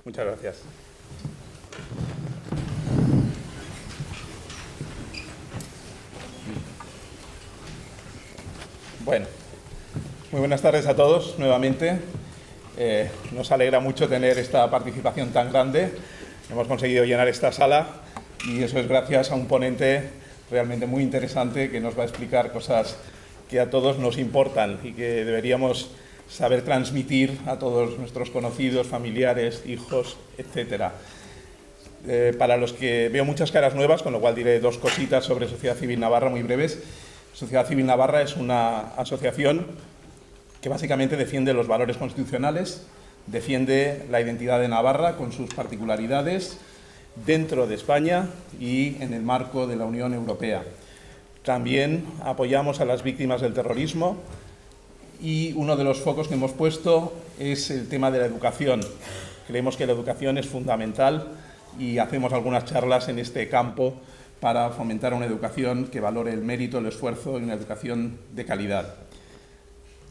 Muchas gracias. Bueno, muy buenas tardes a todos nuevamente. Nos alegra mucho tener esta participación tan grande. Hemos conseguido llenar esta sala y eso es gracias a un ponente realmente muy interesante que nos va a explicar cosas que a todos nos importan y que deberíamos saber transmitir a todos nuestros conocidos, familiares, hijos, etcétera. Para los que veo muchas caras nuevas, con lo cual diré dos cositas sobre Sociedad Civil Navarra muy breves. Sociedad Civil Navarra es una asociación que básicamente defiende los valores constitucionales, defiende la identidad de Navarra con sus particularidades dentro de España y en el marco de la Unión Europea. También apoyamos a las víctimas del terrorismo y uno de los focos que hemos puesto es el tema de la educación. Creemos que la educación es fundamental y hacemos algunas charlas en este campo para fomentar una educación que valore el mérito, el esfuerzo y una educación de calidad.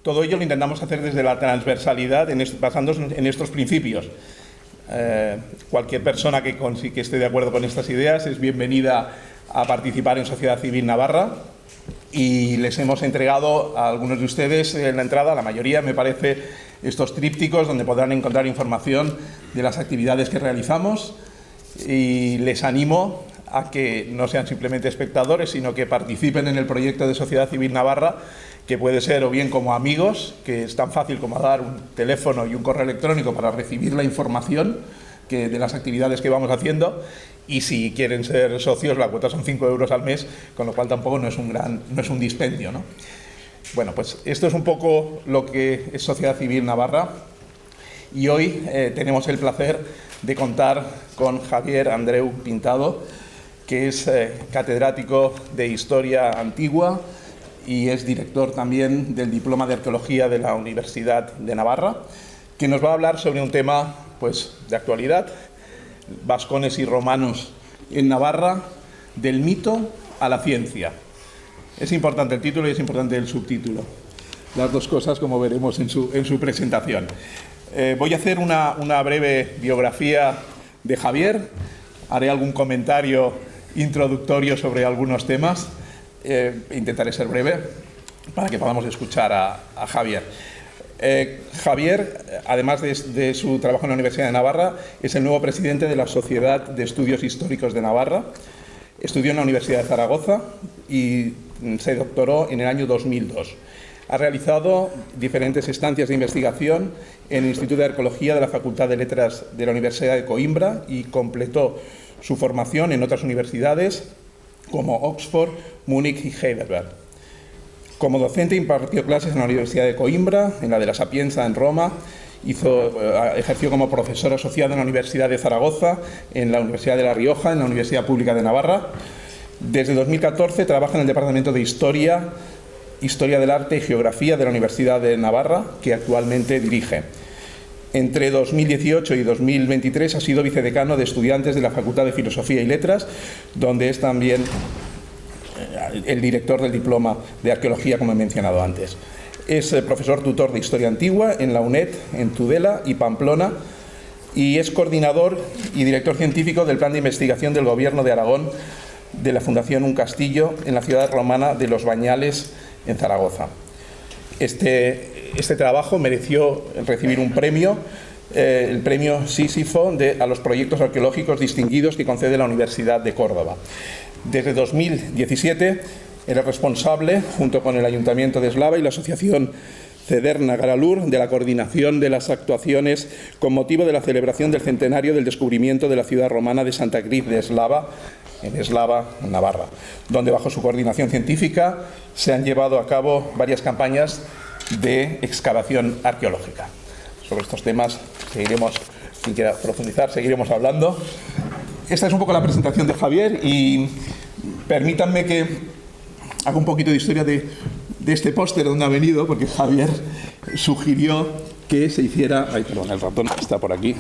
Todo ello lo intentamos hacer desde la transversalidad, basándonos en estos principios. Cualquier persona que esté de acuerdo con estas ideas es bienvenida a participar en Sociedad Civil Navarra y les hemos entregado a algunos de ustedes en la entrada, a la mayoría me parece, estos trípticos donde podrán encontrar información de las actividades que realizamos y les animo a que no sean simplemente espectadores, sino que participen en el proyecto de Sociedad Civil Navarra, que puede ser o bien como amigos, que es tan fácil como dar un teléfono y un correo electrónico para recibir la información de las actividades que vamos haciendo, y si quieren ser socios, la cuota son 5 euros al mes, con lo cual tampoco no es un dispendio, ¿no? Bueno, pues esto es un poco lo que es Sociedad Civil Navarra, y hoy tenemos el placer de contar con Javier Andreu Pintado, que es catedrático de Historia Antigua y es director también del Diploma de Arqueología de la Universidad de Navarra, que nos va a hablar sobre un tema pues, de actualidad, vascones y romanos en Navarra, del mito a la ciencia. Es importante el título y es importante el subtítulo. Las dos cosas, como veremos en su presentación. Voy a hacer una breve biografía de Javier, haré algún comentario introductorio sobre algunos temas. Intentaré ser breve para que podamos escuchar a Javier. Javier, además de su trabajo en la Universidad de Navarra, es el nuevo presidente de la Sociedad de Estudios Históricos de Navarra. Estudió en la Universidad de Zaragoza y se doctoró en el año 2002. Ha realizado diferentes estancias de investigación en el Instituto de Arqueología de la Facultad de Letras de la Universidad de Coimbra y completó su formación en otras universidades como Oxford, Múnich y Heidelberg. Como docente impartió clases en la Universidad de Coimbra, en la de la Sapienza en Roma, ejerció como profesor asociado en la Universidad de Zaragoza, en la Universidad de La Rioja, en la Universidad Pública de Navarra. Desde 2014 trabaja en el Departamento de Historia del Arte y Geografía de la Universidad de Navarra, que actualmente dirige. Entre 2018 y 2023 ha sido vicedecano de estudiantes de la Facultad de Filosofía y Letras, donde es también el director del Diploma de Arqueología, como he mencionado antes. Es profesor tutor de Historia Antigua en la UNED, en Tudela y Pamplona, y es coordinador y director científico del Plan de Investigación del Gobierno de Aragón de la Fundación Un Castillo en la ciudad romana de Los Bañales, en Zaragoza. Este trabajo mereció recibir un premio, el premio Sísifo a los proyectos arqueológicos distinguidos que concede la Universidad de Córdoba. Desde 2017 era responsable, junto con el Ayuntamiento de Eslava y la Asociación Cederna Garalur, de la coordinación de las actuaciones con motivo de la celebración del centenario del descubrimiento de la ciudad romana de Santa Cruz de Eslava, en Eslava, Navarra, donde bajo su coordinación científica se han llevado a cabo varias campañas de excavación arqueológica. Sobre estos temas seguiremos, quien quiera profundizar, seguiremos hablando. Esta es un poco la presentación de Javier y permítanme que haga un poquito de historia de este póster donde ha venido, porque Javier sugirió que se hiciera... Ay, perdón, el ratón está por aquí.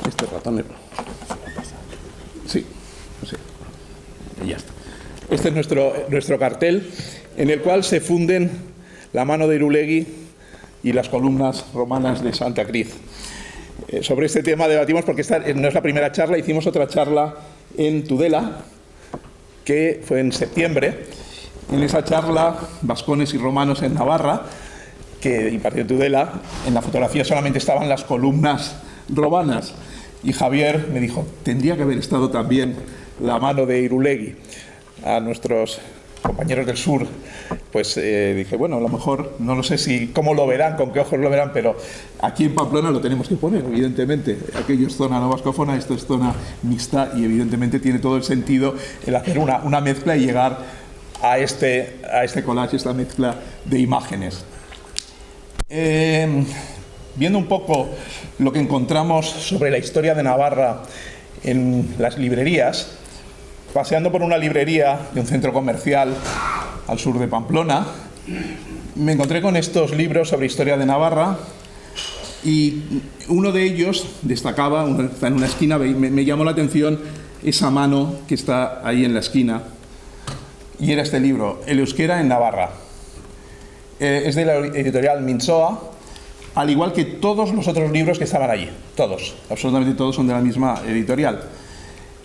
Este ratón... Sí. Sí, y ya está. Este es nuestro cartel, en el cual se funden la mano de Irulegui y las columnas romanas de Santa Cruz. Sobre este tema debatimos porque esta no es la primera charla, hicimos otra charla en Tudela, que fue en septiembre. En esa charla, Vascones y Romanos en Navarra, que impartió Tudela, en la fotografía solamente estaban las columnas romanas. Y Javier me dijo, tendría que haber estado también la mano de Irulegui. A nuestros compañeros del sur, pues dije, bueno, a lo mejor, no lo sé cómo lo verán, con qué ojos lo verán, pero aquí en Pamplona lo tenemos que poner, evidentemente. Aquello es zona no vascófona, esto es zona mixta y evidentemente tiene todo el sentido el hacer una mezcla y llegar a este collage, esta mezcla de imágenes. Viendo un poco lo que encontramos sobre la historia de Navarra en las librerías, paseando por una librería de un centro comercial al sur de Pamplona, me encontré con estos libros sobre historia de Navarra y uno de ellos destacaba, está en una esquina, me llamó la atención esa mano que está ahí en la esquina, y era este libro, El euskera en Navarra. Es de la editorial Mintzoa, al igual que todos los otros libros que estaban allí, todos, absolutamente todos son de la misma editorial.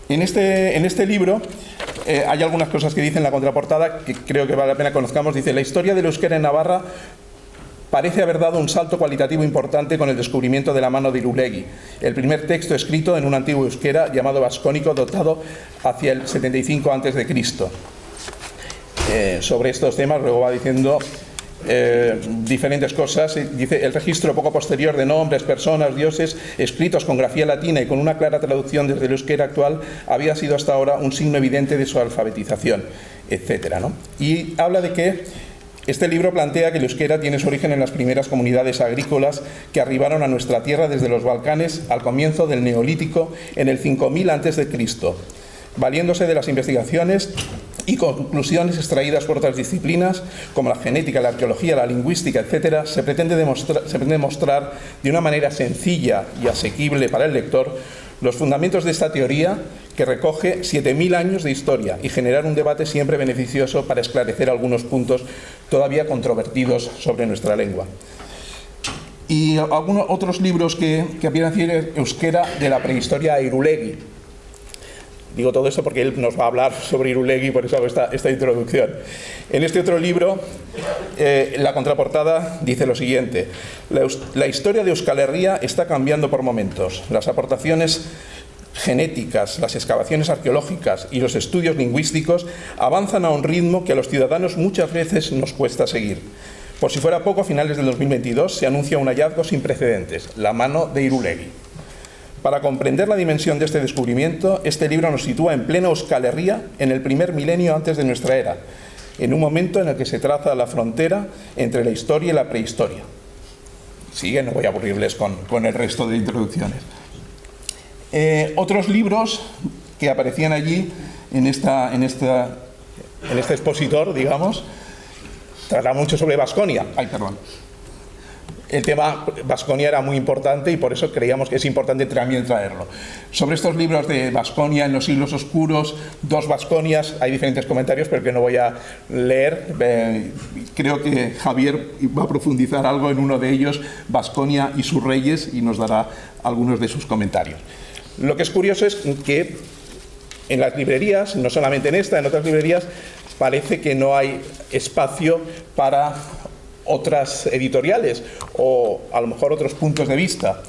En este libro hay algunas cosas que dice en la contraportada que creo que vale la pena que conozcamos. Dice, la historia del euskera en Navarra parece haber dado un salto cualitativo importante con el descubrimiento de la mano de Irulegui, el primer texto escrito en un antiguo euskera llamado vascónico, dotado hacia el 75 a.C. Sobre estos temas luego va diciendo diferentes cosas. Dice, el registro poco posterior de nombres, personas, dioses, escritos con grafía latina y con una clara traducción desde el euskera actual, había sido hasta ahora un signo evidente de su alfabetización, etcétera, ¿no? Y habla de que este libro plantea que el euskera tiene su origen en las primeras comunidades agrícolas que arribaron a nuestra tierra desde los Balcanes al comienzo del Neolítico en el 5000 a.C., valiéndose de las investigaciones y conclusiones extraídas por otras disciplinas como la genética, la arqueología, la lingüística, etcétera. Se pretende demostrar de una manera sencilla y asequible para el lector los fundamentos de esta teoría, que recoge 7000 años de historia, y generar un debate siempre beneficioso para esclarecer algunos puntos todavía controvertidos sobre nuestra lengua. Y algunos otros libros que aparecen decir euskera de la prehistoria a Irulegui. Digo todo esto porque él nos va a hablar sobre Irulegui, por eso hago esta introducción. En este otro libro, la contraportada dice lo siguiente: la historia de Euskal Herria está cambiando por momentos. Las aportaciones genéticas, las excavaciones arqueológicas y los estudios lingüísticos avanzan a un ritmo que a los ciudadanos muchas veces nos cuesta seguir. Por si fuera poco, a finales del 2022 se anuncia un hallazgo sin precedentes, la mano de Irulegui. Para comprender la dimensión de este descubrimiento, este libro nos sitúa en plena Euskal Herria en el primer milenio antes de nuestra era, en un momento en el que se traza la frontera entre la historia y la prehistoria. Sigue, no voy a aburrirles con el resto de introducciones. Otros libros que aparecían allí en este expositor, digamos, tratan mucho sobre Baskonia. El tema Baskonia era muy importante y por eso creíamos que es importante también traerlo. Sobre estos libros de Baskonia en los siglos oscuros, dos Baskonias, hay diferentes comentarios, pero que no voy a leer. Creo que Javier va a profundizar algo en uno de ellos, Baskonia y sus reyes, y nos dará algunos de sus comentarios. Lo que es curioso es que en las librerías, no solamente en esta, en otras librerías, parece que no hay espacio para otras editoriales o a lo mejor otros puntos de vista,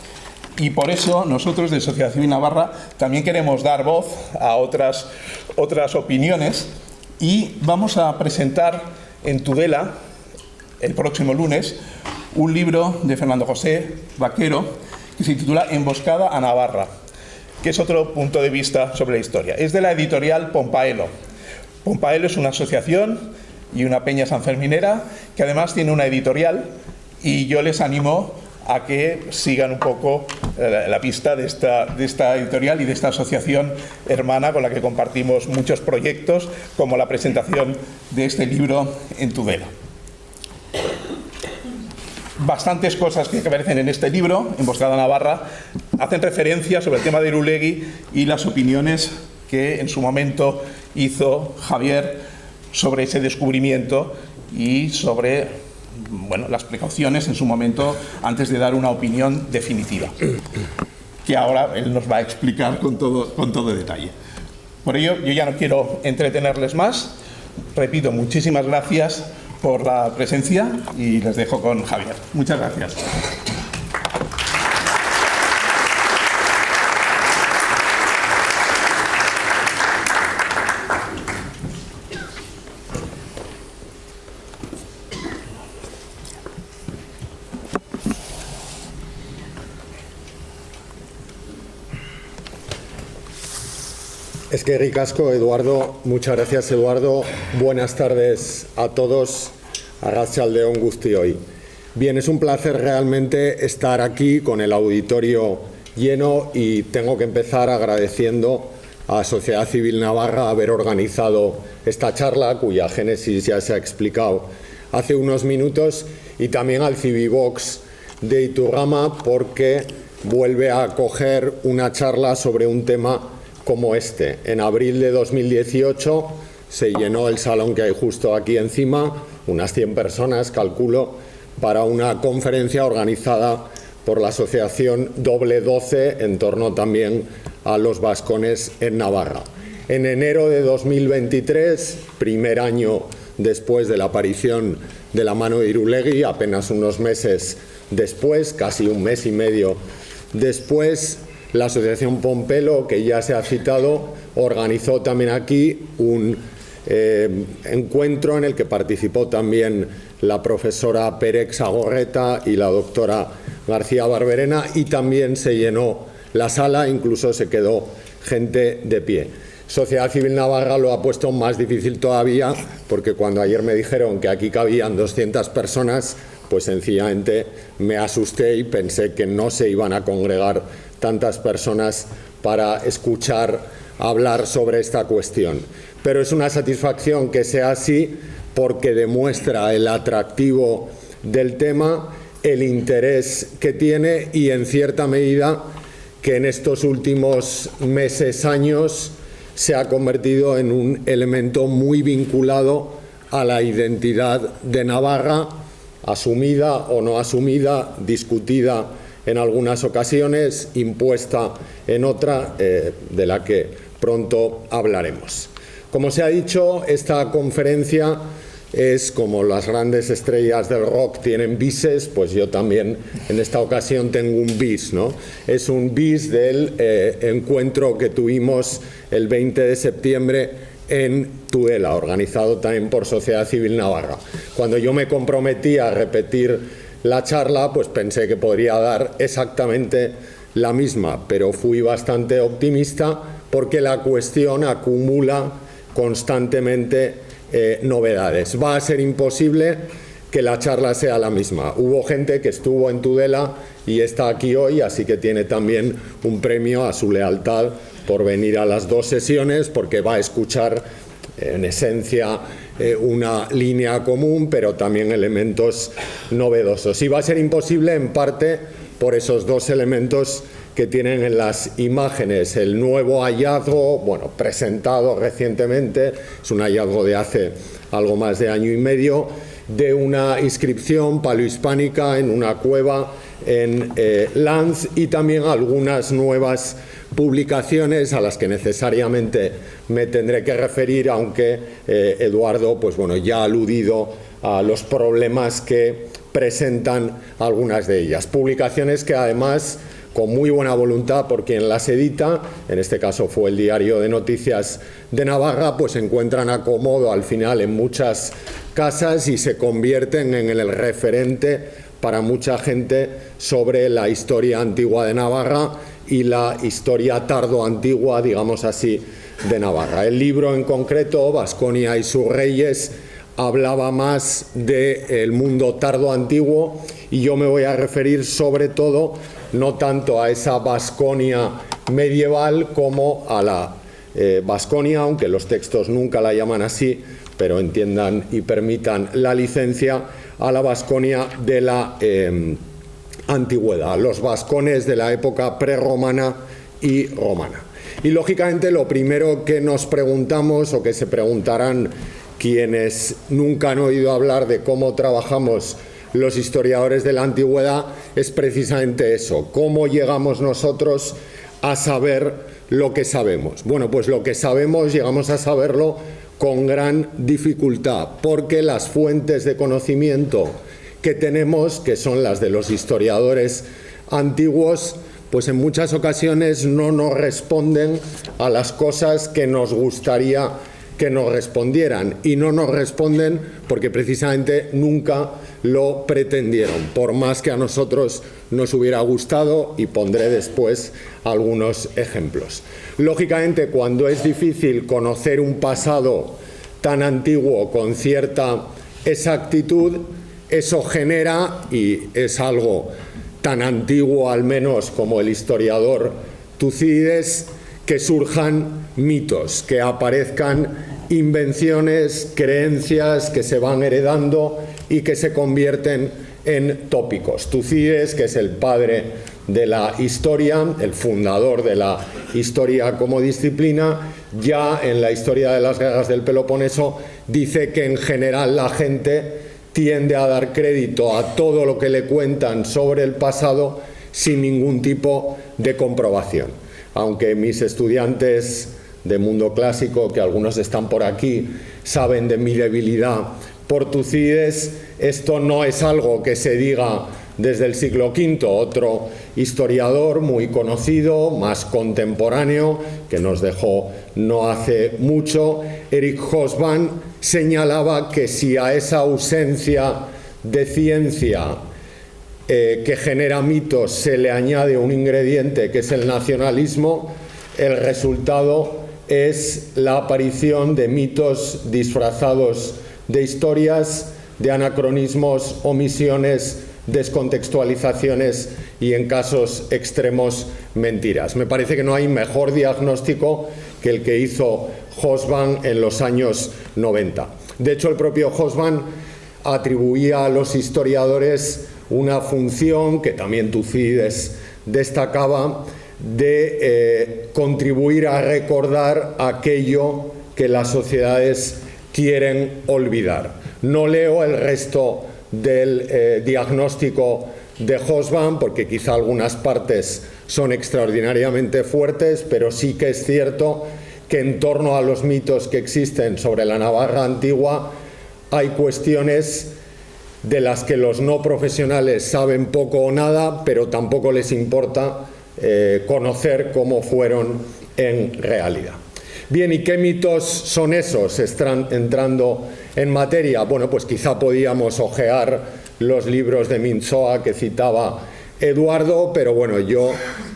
y por eso nosotros de Sociedad Civil Navarra también queremos dar voz a otras opiniones, y vamos a presentar en Tudela el próximo lunes un libro de Fernando José Vaquero que se titula Emboscada a Navarra, que es otro punto de vista sobre la historia. Es de la editorial Pompaelo. Pompaelo es una asociación y una peña sanferminera que además tiene una editorial, y yo les animo a que sigan un poco la pista de esta editorial y de esta asociación hermana con la que compartimos muchos proyectos, como la presentación de este libro en Tudela. Bastantes cosas que aparecen en este libro, Emboscada a Navarra, hacen referencia sobre el tema de Irulegui y las opiniones que en su momento hizo Javier sobre ese descubrimiento y sobre bueno, las precauciones en su momento antes de dar una opinión definitiva, que ahora él nos va a explicar con todo detalle. Por ello, yo ya no quiero entretenerles más. Repito, muchísimas gracias por la presencia y les dejo con Javier. Muchas gracias. Es que ricasco, Eduardo. Muchas gracias, Eduardo. Buenas tardes a todos. Arratsaldeon guztioi. Bien, es un placer realmente estar aquí con el auditorio lleno y tengo que empezar agradeciendo a Sociedad Civil Navarra haber organizado esta charla, cuya génesis ya se ha explicado hace unos minutos, y también al Civivox de Iturrama, porque vuelve a acoger una charla sobre un tema como este. En abril de 2018 se llenó el salón que hay justo aquí encima, unas 100 personas, calculo, para una conferencia organizada por la asociación Doble 12 en torno también a los vascones en Navarra. En enero de 2023, primer año después de la aparición de la mano de Irulegui, apenas unos meses después, casi un mes y medio después, la Asociación Pompelo, que ya se ha citado, organizó también aquí un encuentro en el que participó también la profesora Pérez Agorreta y la doctora García Barberena, y también se llenó la sala, incluso se quedó gente de pie. Sociedad Civil Navarra lo ha puesto más difícil todavía, porque cuando ayer me dijeron que aquí cabían 200 personas, pues sencillamente me asusté y pensé que no se iban a congregar tantas personas para escuchar hablar sobre esta cuestión. Pero es una satisfacción que sea así, porque demuestra el atractivo del tema, el interés que tiene y, en cierta medida, que en estos últimos meses, años, se ha convertido en un elemento muy vinculado a la identidad de Navarra, asumida o no asumida, discutida en algunas ocasiones, impuesta en otra, de la que pronto hablaremos. Como se ha dicho, esta conferencia es como las grandes estrellas del rock tienen bises, pues yo también en esta ocasión tengo un bis, ¿no? Es un bis del encuentro que tuvimos el 20 de septiembre en Tudela, organizado también por Sociedad Civil Navarra. Cuando yo me comprometí a repetir la charla, pues pensé que podría dar exactamente la misma, pero fui bastante optimista porque la cuestión acumula constantemente novedades. Va a ser imposible que la charla sea la misma. Hubo gente que estuvo en Tudela y está aquí hoy, así que tiene también un premio a su lealtad por venir a las dos sesiones, porque va a escuchar en esencia una línea común, pero también elementos novedosos. Y va a ser imposible en parte por esos dos elementos que tienen en las imágenes. El nuevo hallazgo, bueno, presentado recientemente, es un hallazgo de hace algo más de año y medio, de una inscripción paleohispánica en una cueva en Lanz, y también algunas nuevas publicaciones a las que necesariamente me tendré que referir, aunque Eduardo, pues bueno, ya ha aludido a los problemas que presentan algunas de ellas. Publicaciones que además, con muy buena voluntad por quien las edita, en este caso fue el Diario de Noticias de Navarra, pues se encuentran acomodo al final en muchas casas y se convierten en el referente para mucha gente sobre la historia antigua de Navarra y la historia tardo-antigua, digamos así, de Navarra. El libro en concreto, Vasconia y sus reyes, hablaba más del mundo tardo-antiguo, y yo me voy a referir sobre todo no tanto a esa Vasconia medieval como a la Vasconia, aunque los textos nunca la llaman así, pero entiendan y permitan la licencia, a la Vasconia de la antigüedad, los vascones de la época prerromana y romana. Y lógicamente lo primero que nos preguntamos, o que se preguntarán quienes nunca han oído hablar de cómo trabajamos los historiadores de la antigüedad, es precisamente eso: cómo llegamos nosotros a saber lo que sabemos. Bueno, pues lo que sabemos llegamos a saberlo con gran dificultad, porque las fuentes de conocimiento que tenemos, que son las de los historiadores antiguos, pues en muchas ocasiones no nos responden a las cosas que nos gustaría que nos respondieran, y no nos responden porque precisamente nunca lo pretendieron, por más que a nosotros nos hubiera gustado, y pondré después algunos ejemplos. Lógicamente, cuando es difícil conocer un pasado tan antiguo con cierta exactitud, eso genera, y es algo tan antiguo al menos como el historiador Tucídides, que surjan mitos, que aparezcan invenciones, creencias que se van heredando y que se convierten en tópicos. Tucídides, que es el padre de la historia, el fundador de la historia como disciplina, ya en la historia de las guerras del Peloponeso dice que en general la gente tiende a dar crédito a todo lo que le cuentan sobre el pasado sin ningún tipo de comprobación. Aunque mis estudiantes de mundo clásico, que algunos están por aquí, saben de mi debilidad por Tucídides, esto no es algo que se diga desde el siglo V. Otro historiador muy conocido, más contemporáneo, que nos dejó no hace mucho, Eric Hobsbawm, señalaba que si a esa ausencia de ciencia que genera mitos se le añade un ingrediente que es el nacionalismo, el resultado es la aparición de mitos disfrazados de historias, de anacronismos, omisiones, descontextualizaciones y, en casos extremos, mentiras. Me parece que no hay mejor diagnóstico que el que hizo Hobsbawm en los años 90. De hecho, el propio Hobsbawm atribuía a los historiadores una función que también Tucídides destacaba, de contribuir a recordar aquello que las sociedades quieren olvidar. No leo el resto del diagnóstico de Hobsbawm porque quizá algunas partes son extraordinariamente fuertes, pero sí que es cierto que en torno a los mitos que existen sobre la Navarra antigua hay cuestiones de las que los no profesionales saben poco o nada, pero tampoco les importa conocer cómo fueron en realidad. Bien, ¿y qué mitos son esos? Están entrando en materia. Bueno, pues quizá podíamos hojear los libros de Minsoa que citaba Eduardo, pero bueno, yo,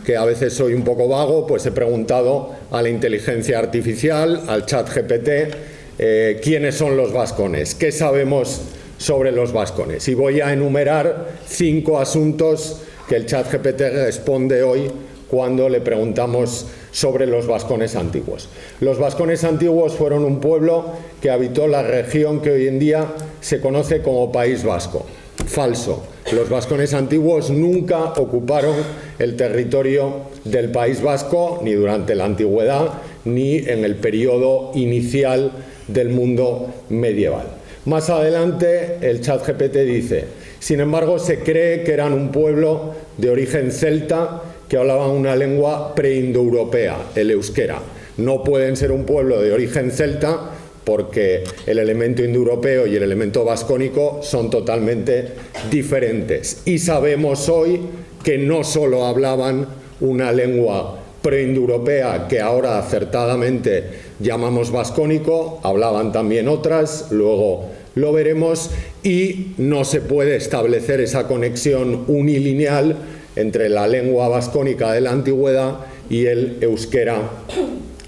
que a veces soy un poco vago, pues he preguntado a la inteligencia artificial, al ChatGPT, quiénes son los vascones, qué sabemos sobre los vascones. Y voy a enumerar 5 asuntos que el ChatGPT responde hoy cuando le preguntamos sobre los vascones antiguos. Los vascones antiguos fueron un pueblo que habitó la región que hoy en día se conoce como País Vasco. Falso. Los vascones antiguos nunca ocuparon el territorio del País Vasco, ni durante la antigüedad, ni en el periodo inicial del mundo medieval. Más adelante, el ChatGPT dice: sin embargo, se cree que eran un pueblo de origen celta que hablaban una lengua preindoeuropea, el euskera. No pueden ser un pueblo de origen celta porque el elemento indoeuropeo y el elemento vascónico son totalmente diferentes. Y sabemos hoy que no solo hablaban una lengua preindoeuropea, que ahora acertadamente llamamos vascónico, hablaban también otras, luego lo veremos, y no se puede establecer esa conexión unilineal entre la lengua vascónica de la antigüedad y el euskera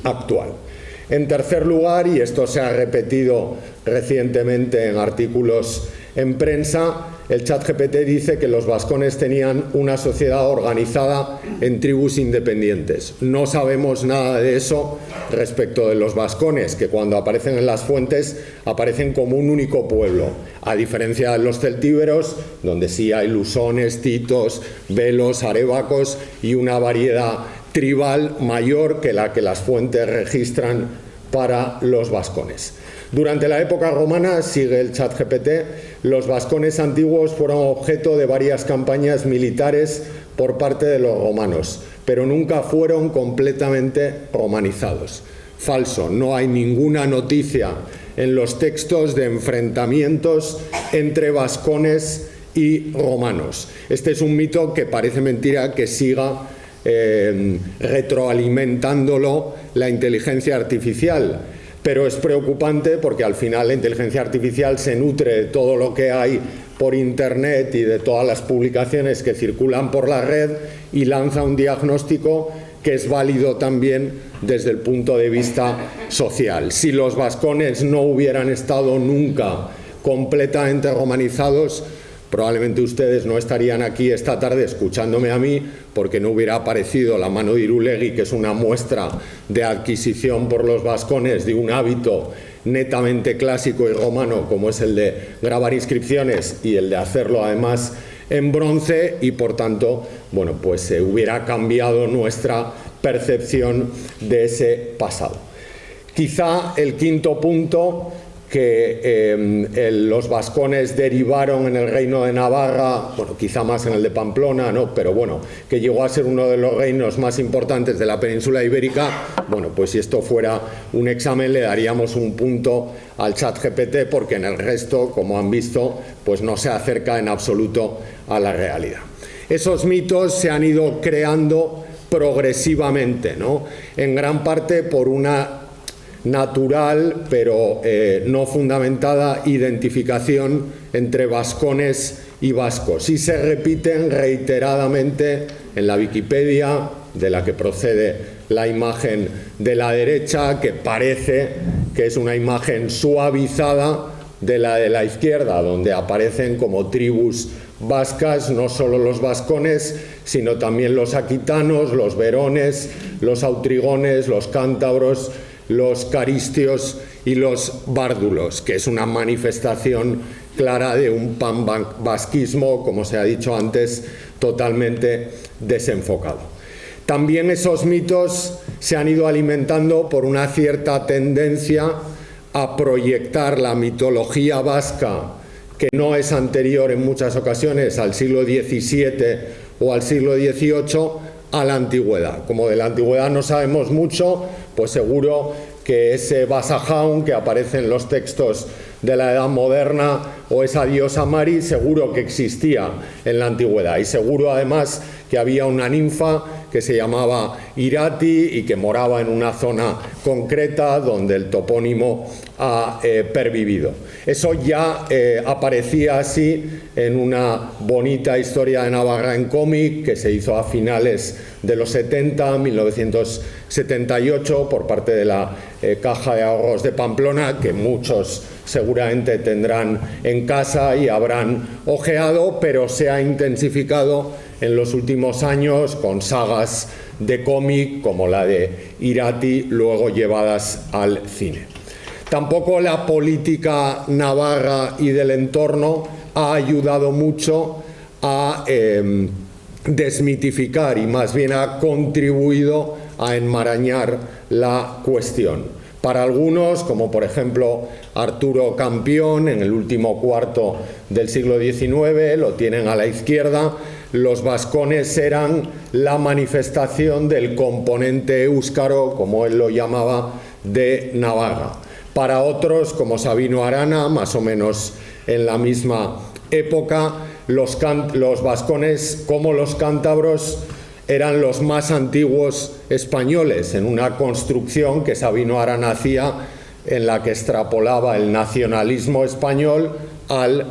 actual. En tercer lugar, y esto se ha repetido recientemente en artículos en prensa, el ChatGPT dice que los vascones tenían una sociedad organizada en tribus independientes. No sabemos nada de eso respecto de los vascones, que cuando aparecen en las fuentes aparecen como un único pueblo, a diferencia de los celtíberos, donde sí hay lusones, titos, velos, arébacos y una variedad tribal mayor que la que las fuentes registran para los vascones. Durante la época romana, sigue el ChatGPT, los vascones antiguos fueron objeto de varias campañas militares por parte de los romanos, pero nunca fueron completamente romanizados. Falso, no hay ninguna noticia en los textos de enfrentamientos entre vascones y romanos. Este es un mito que parece mentira que siga retroalimentándolo la inteligencia artificial, pero es preocupante porque al final la inteligencia artificial se nutre de todo lo que hay por internet y de todas las publicaciones que circulan por la red y lanza un diagnóstico que es válido también desde el punto de vista social. Si los vascones no hubieran estado nunca completamente romanizados, probablemente ustedes no estarían aquí esta tarde escuchándome a mí, porque no hubiera aparecido la mano de Irulegui, que es una muestra de adquisición por los vascones de un hábito netamente clásico y romano, como es el de grabar inscripciones y el de hacerlo además en bronce, y por tanto, bueno, pues se hubiera cambiado nuestra percepción de ese pasado. Quizá el quinto punto, que los vascones derivaron en el reino de Navarra, bueno, quizá más en el de Pamplona, ¿no? Pero bueno, que llegó a ser uno de los reinos más importantes de la península ibérica. Bueno, pues si esto fuera un examen le daríamos un punto al ChatGPT, porque en el resto, como han visto, pues no se acerca en absoluto a la realidad. Esos mitos se han ido creando progresivamente, ¿no? En gran parte por una natural, pero no fundamentada, identificación entre vascones y vascos, y se repiten reiteradamente en la Wikipedia, de la que procede la imagen de la derecha, que parece que es una imagen suavizada de la izquierda, donde aparecen como tribus vascas no solo los vascones, sino también los aquitanos, los verones, los autrigones, los cántabros, los caristios y los bárdulos, que es una manifestación clara de un panvasquismo, como se ha dicho antes, totalmente desenfocado. También esos mitos se han ido alimentando por una cierta tendencia a proyectar la mitología vasca, que no es anterior en muchas ocasiones al siglo XVII o al siglo XVIII, a la antigüedad. Como de la antigüedad no sabemos mucho, pues seguro que ese Basajaun que aparece en los textos de la Edad Moderna o esa diosa Mari seguro que existía en la antigüedad, y seguro además que había una ninfa que se llamaba Irati y que moraba en una zona concreta donde el topónimo ha pervivido. Eso ya aparecía así en una bonita historia de Navarra en cómic que se hizo a finales de los 70, 1978, por parte de la Caja de Ahorros de Pamplona, que muchos seguramente tendrán en casa y habrán ojeado, pero se ha intensificado en los últimos años con sagas de cómic como la de Irati, luego llevadas al cine. Tampoco la política navarra y del entorno ha ayudado mucho a desmitificar, y más bien ha contribuido a enmarañar la cuestión. Para algunos, como por ejemplo Arturo Campión, en el último cuarto del siglo XIX, lo tienen a la izquierda, los vascones eran la manifestación del componente éuskaro, como él lo llamaba, de Navarra. Para otros, como Sabino Arana, más o menos en la misma época, los vascones, como los cántabros, eran los más antiguos españoles, en una construcción que Sabino Arana hacía, en la que extrapolaba el nacionalismo español al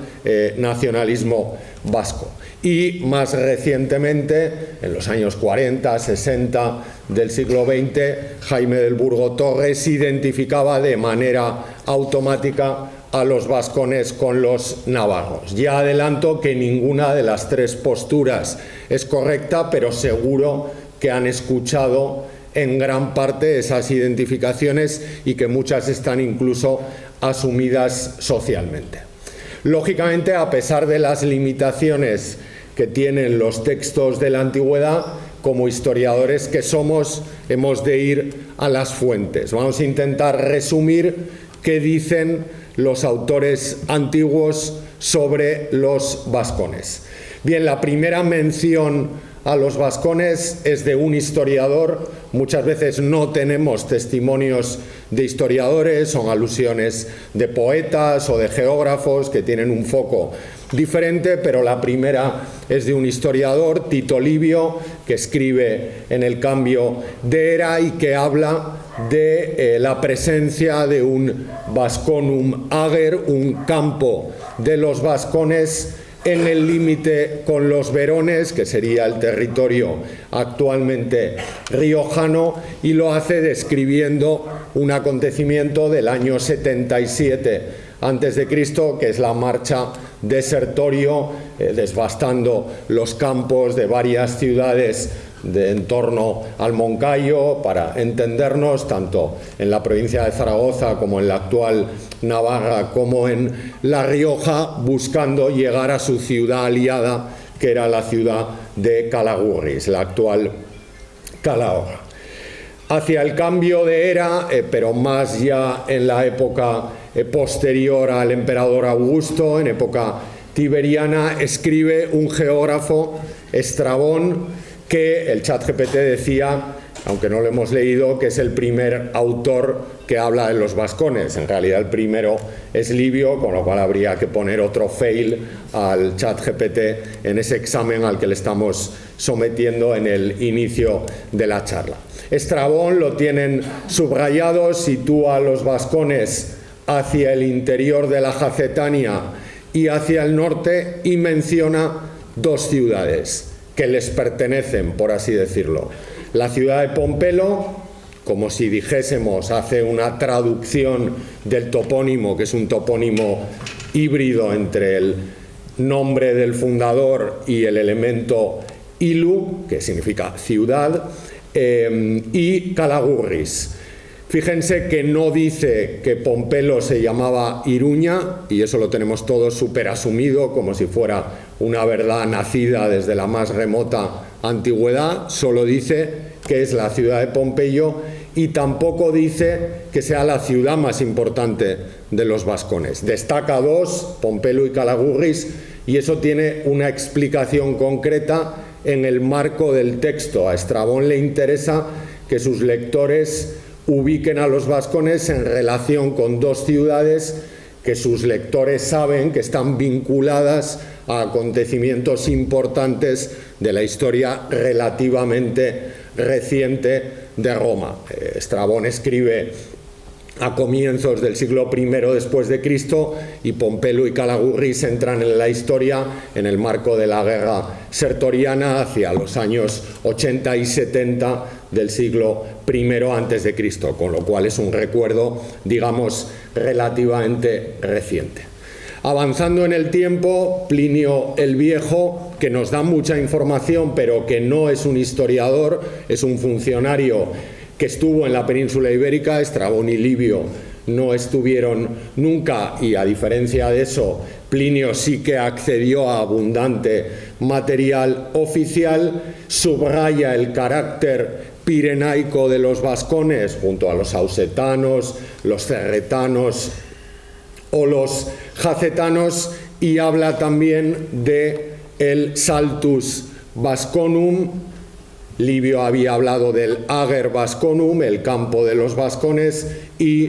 nacionalismo vasco. Y más recientemente, en los años 40, 60 del siglo XX, Jaime del Burgo Torres identificaba de manera automática a los vascones con los navarros. Ya adelanto que ninguna de las tres posturas es correcta, pero seguro que han escuchado en gran parte esas identificaciones y que muchas están incluso asumidas socialmente. Lógicamente, a pesar de las limitaciones que tienen los textos de la antigüedad, como historiadores que somos, hemos de ir a las fuentes. Vamos a intentar resumir qué dicen los autores antiguos sobre los vascones. Bien, la primera mención a los vascones es de un historiador. Muchas veces no tenemos testimonios de historiadores, son alusiones de poetas o de geógrafos que tienen un foco diferente, pero la primera es de un historiador, Tito Livio, que escribe en el Cambio de Era y que habla de la presencia de un Vasconum ager, un campo de los vascones en el límite con los Verones, que sería el territorio actualmente riojano, y lo hace describiendo un acontecimiento del año 77 a.C., que es la marcha de Sertorio, devastando los campos de varias ciudades en torno al Moncayo, para entendernos, tanto en la provincia de Zaragoza como en la actual Navarra como en La Rioja, buscando llegar a su ciudad aliada, que era la ciudad de Calagurris, la actual Calahorra. Hacia el cambio de era, pero más ya en la época posterior al emperador Augusto, en época tiberiana, escribe un geógrafo, Estrabón, que el ChatGPT decía, aunque no lo hemos leído, que es el primer autor que habla de los vascones. En realidad el primero es Livio, con lo cual habría que poner otro fail al ChatGPT en ese examen al que le estamos sometiendo en el inicio de la charla. Estrabón, lo tienen subrayado, sitúa a los vascones hacia el interior de la Jacetania y hacia el norte, y menciona dos ciudades que les pertenecen, por así decirlo. La ciudad de Pompelo, como si dijésemos, hace una traducción del topónimo, que es un topónimo híbrido entre el nombre del fundador y el elemento ilu, que significa ciudad, y Calagurris. Fíjense que no dice que Pompelo se llamaba Iruña, y eso lo tenemos todos súper asumido, como si fuera una verdad nacida desde la más remota antigüedad. Solo dice que es la ciudad de Pompeyo, y tampoco dice que sea la ciudad más importante de los vascones. Destaca dos, Pompelo y Calagurris, y eso tiene una explicación concreta en el marco del texto. A Estrabón le interesa que sus lectores ubiquen a los vascones en relación con dos ciudades que sus lectores saben que están vinculadas a acontecimientos importantes de la historia relativamente reciente de Roma. Estrabón escribe a comienzos del siglo I después de Cristo, y Pompelo y Calagurris entran en la historia en el marco de la guerra sertoriana hacia los años 80 y 70 del siglo I antes de Cristo, con lo cual es un recuerdo, digamos, relativamente reciente. Avanzando en el tiempo, Plinio el Viejo, que nos da mucha información, pero que no es un historiador, es un funcionario que estuvo en la península ibérica. Estrabón y Livio no estuvieron nunca, y a diferencia de eso, Plinio sí que accedió a abundante material oficial. Subraya el carácter pirenaico de los vascones junto a los ausetanos, los cerretanos o los jacetanos, y habla también de el Saltus Vasconum. Livio había hablado del Ager Vasconum, el campo de los vascones, y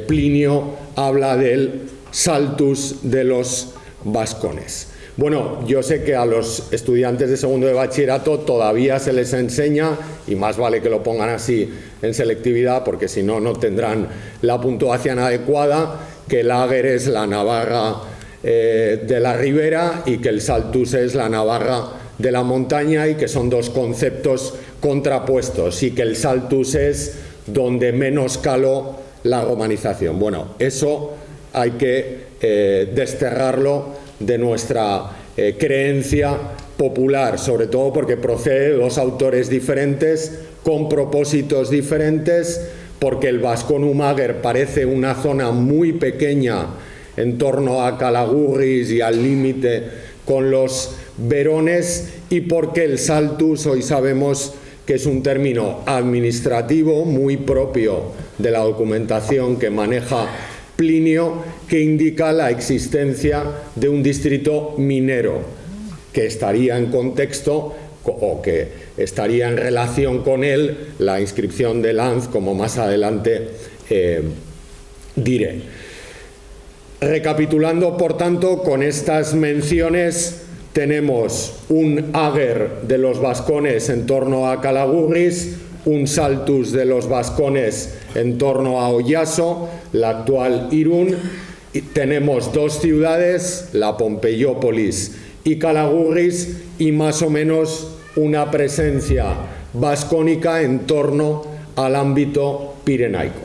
Plinio habla del Saltus de los vascones. Bueno, yo sé que a los estudiantes de segundo de bachillerato todavía se les enseña, y más vale que lo pongan así en selectividad, porque si no, no tendrán la puntuación adecuada, que el Ager es la Navarra de la ribera y que el Saltus es la Navarra de la montaña, y que son dos conceptos contrapuestos, y que el Saltus es donde menos caló la romanización. Bueno, eso hay que desterrarlo de nuestra creencia popular, sobre todo porque procede de dos autores diferentes, con propósitos diferentes, porque el Vasconum Ager parece una zona muy pequeña en torno a Calagurris y al límite con los Verones, y porque el Saltus hoy sabemos que es un término administrativo muy propio de la documentación que maneja Plinio, que indica la existencia de un distrito minero que estaría en contexto o que estaría en relación con él la inscripción de Lanz, como más adelante diré. Recapitulando, por tanto, con estas menciones tenemos un ager de los vascones en torno a Calagurris, un saltus de los vascones en torno a Oyaso, la actual Irún, y tenemos dos ciudades, la Pompeyópolis y Calagurris, y más o menos una presencia vascónica en torno al ámbito pirenaico.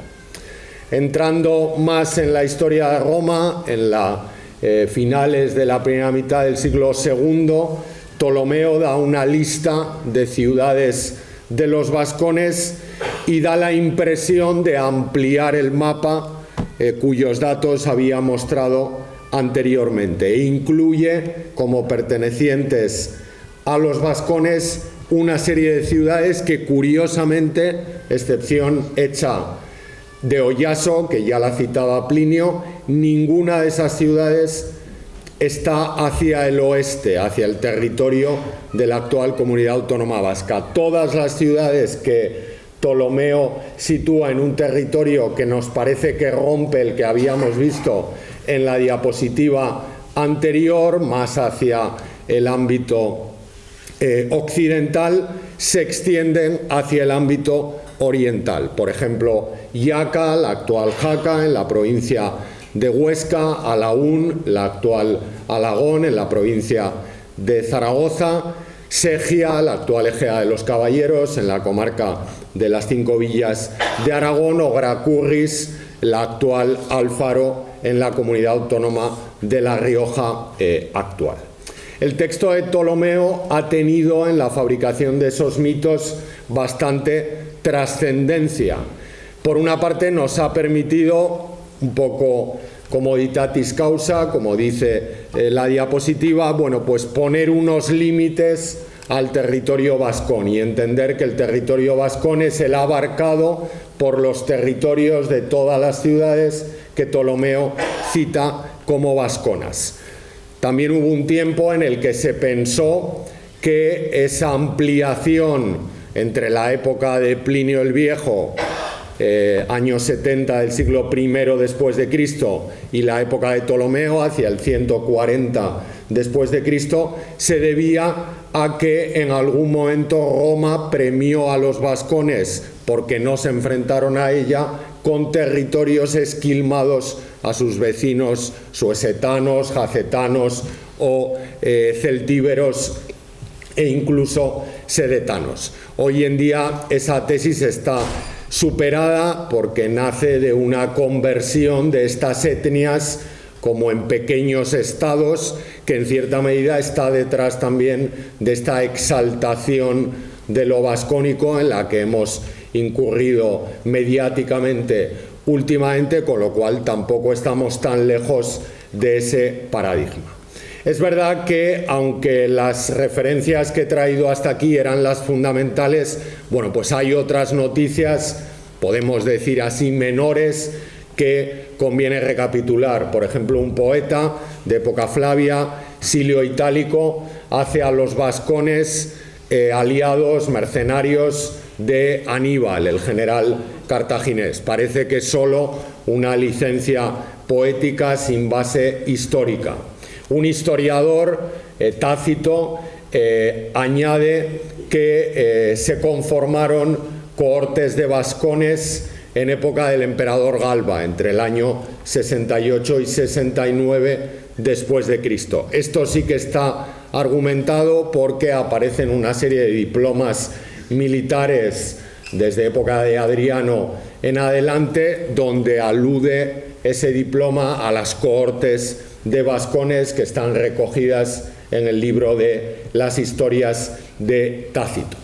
Entrando más en la historia de Roma, en finales de la primera mitad del siglo II, Ptolomeo da una lista de ciudades de los vascones y da la impresión de ampliar el mapa cuyos datos había mostrado anteriormente, e incluye como pertenecientes a los vascones una serie de ciudades que, curiosamente, excepción hecha de Oyaso, que ya la citaba Plinio, ninguna de esas ciudades está hacia el oeste, hacia el territorio de la actual Comunidad Autónoma Vasca. Todas las ciudades que Ptolomeo sitúa en un territorio que nos parece que rompe el que habíamos visto en la diapositiva anterior, más hacia el ámbito occidental, se extienden hacia el ámbito oriental. Por ejemplo, Yaca, la actual Jaca, en la provincia de Huesca, Alaún, la actual Alagón, en la provincia de Zaragoza, Segia, la actual Ejea de los Caballeros, en la comarca de las Cinco Villas de Aragón, o Gracurris, la actual Alfaro, en la comunidad autónoma de La Rioja actual. El texto de Ptolomeo ha tenido en la fabricación de esos mitos bastante trascendencia. Por una parte, nos ha permitido, un poco comoditatis causa, como dice la diapositiva, bueno, pues poner unos límites al territorio vascón y entender que el territorio vascón es el abarcado por los territorios de todas las ciudades que Ptolomeo cita como vasconas. También hubo un tiempo en el que se pensó que esa ampliación entre la época de Plinio el Viejo, años 70 del siglo I después de Cristo, y la época de Ptolomeo, hacia el 140 después de Cristo, se debía a que en algún momento Roma premió a los vascones porque no se enfrentaron a ella con territorios esquilmados a sus vecinos suesetanos, jacetanos o celtíberos e incluso sedetanos. Hoy en día esa tesis está superada porque nace de una conversión de estas etnias como en pequeños estados, que en cierta medida está detrás también de esta exaltación de lo vascónico en la que hemos incurrido mediáticamente últimamente, con lo cual tampoco estamos tan lejos de ese paradigma. Es verdad que, aunque las referencias que he traído hasta aquí eran las fundamentales, bueno, pues hay otras noticias, podemos decir así, menores, que conviene recapitular. Por ejemplo, un poeta de época Flavia, Silio Itálico, hace a los vascones aliados, mercenarios de Aníbal, el general cartaginés. Parece que es solo una licencia poética sin base histórica. Un historiador, Tácito, añade que se conformaron cohortes de vascones en época del emperador Galba, entre el año 68 y 69 después de Cristo. Esto sí que está argumentado porque aparecen una serie de diplomas militares desde época de Adriano en adelante, donde alude ese diploma a las cohortes de vascones que están recogidas en el libro de las historias de Tácito.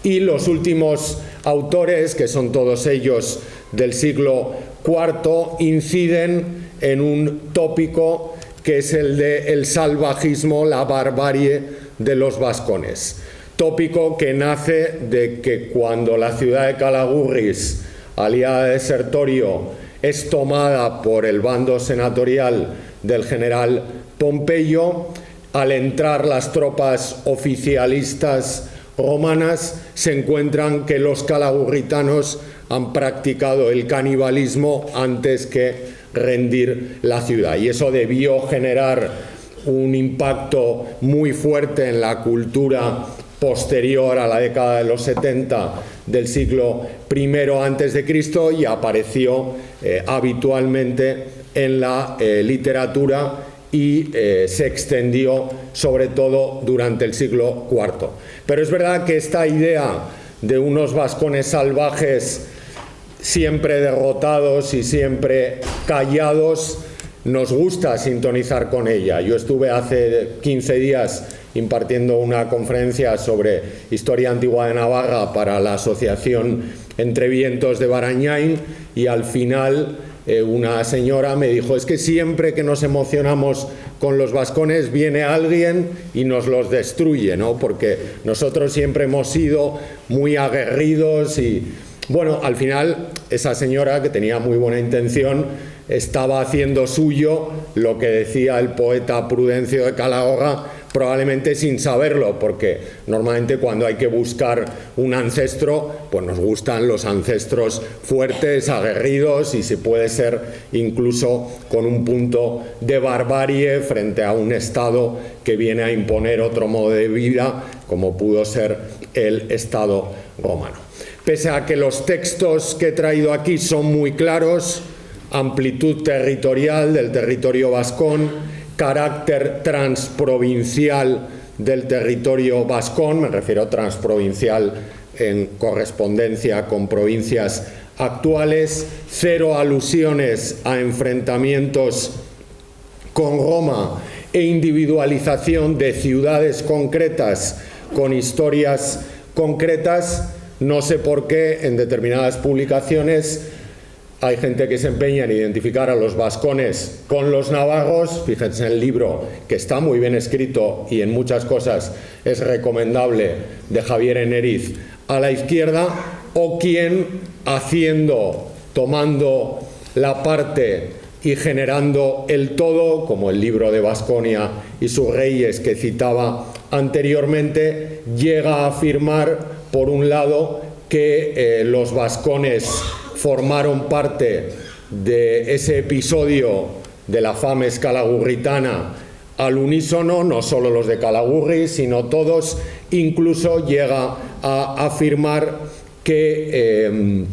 Y los últimos autores, que son todos ellos del siglo IV, inciden en un tópico que es el del salvajismo, la barbarie de los vascones. Tópico que nace de que cuando la ciudad de Calagurris, aliada de Sertorio, es tomada por el bando senatorial del general Pompeyo. Al entrar las tropas oficialistas romanas, se encuentran que los calagurritanos han practicado el canibalismo antes que rendir la ciudad, y eso debió generar un impacto muy fuerte en la cultura posterior a la década de los 70 del siglo I a.C. y apareció habitualmente en la literatura y se extendió sobre todo durante el siglo IV. Pero es verdad que esta idea de unos vascones salvajes siempre derrotados y siempre callados, nos gusta sintonizar con ella. Yo estuve hace 15 días impartiendo una conferencia sobre historia antigua de Navarra para la asociación Entre Vientos de Barañáin, y al final una señora me dijo: es que siempre que nos emocionamos con los vascones viene alguien y nos los destruye, ¿no? Porque nosotros siempre hemos sido muy aguerridos y, bueno, al final esa señora, que tenía muy buena intención, estaba haciendo suyo lo que decía el poeta Prudencio de Calahorra, probablemente sin saberlo, porque normalmente cuando hay que buscar un ancestro, pues nos gustan los ancestros fuertes, aguerridos, y si puede ser incluso con un punto de barbarie frente a un Estado que viene a imponer otro modo de vida, como pudo ser el Estado romano. Pese a que los textos que he traído aquí son muy claros: amplitud territorial del territorio vascón, carácter transprovincial del territorio vascón, me refiero transprovincial en correspondencia con provincias actuales, cero alusiones a enfrentamientos con Roma e individualización de ciudades concretas con historias concretas. No sé por qué en determinadas publicaciones hay gente que se empeña en identificar a los vascones con los navarros. Fíjense en el libro, que está muy bien escrito y en muchas cosas es recomendable, de Javier Eneriz, a la izquierda, o quien, tomando la parte y generando el todo, como el libro de Vasconia y sus reyes que citaba anteriormente, llega a afirmar, por un lado, que los vascones formaron parte de ese episodio de la fames calagurritana al unísono, no solo los de Calagurri, sino todos. Incluso llega a afirmar que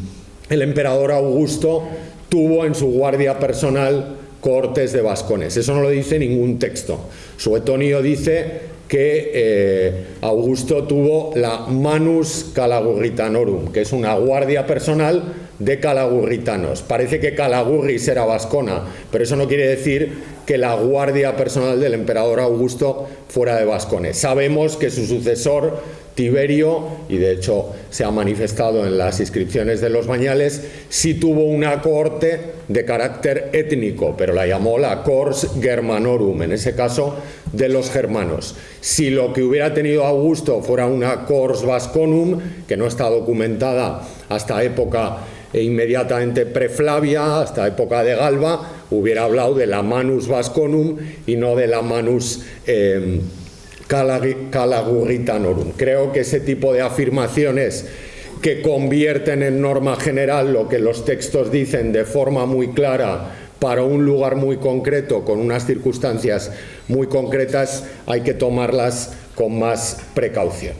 el emperador Augusto tuvo en su guardia personal cohortes de vascones. Eso no lo dice ningún texto. Suetonio dice que Augusto tuvo la Manus Calagurritanorum, que es una guardia personal de calagurritanos. Parece que Calagurris era vascona, pero eso no quiere decir que la guardia personal del emperador Augusto fuera de vascones. Sabemos que su sucesor, Tiberio, y de hecho se ha manifestado en las inscripciones de los bañales, sí tuvo una cohorte de carácter étnico, pero la llamó la Cors Germanorum, en ese caso de los germanos. Si lo que hubiera tenido Augusto fuera una Cors Vasconum, que no está documentada hasta época inmediatamente preflavia, hasta época de Galba, hubiera hablado de la Manus Vasconum y no de la Manus Calagurritanorum. Creo que ese tipo de afirmaciones que convierten en norma general lo que los textos dicen de forma muy clara para un lugar muy concreto, con unas circunstancias muy concretas, hay que tomarlas con más precaución.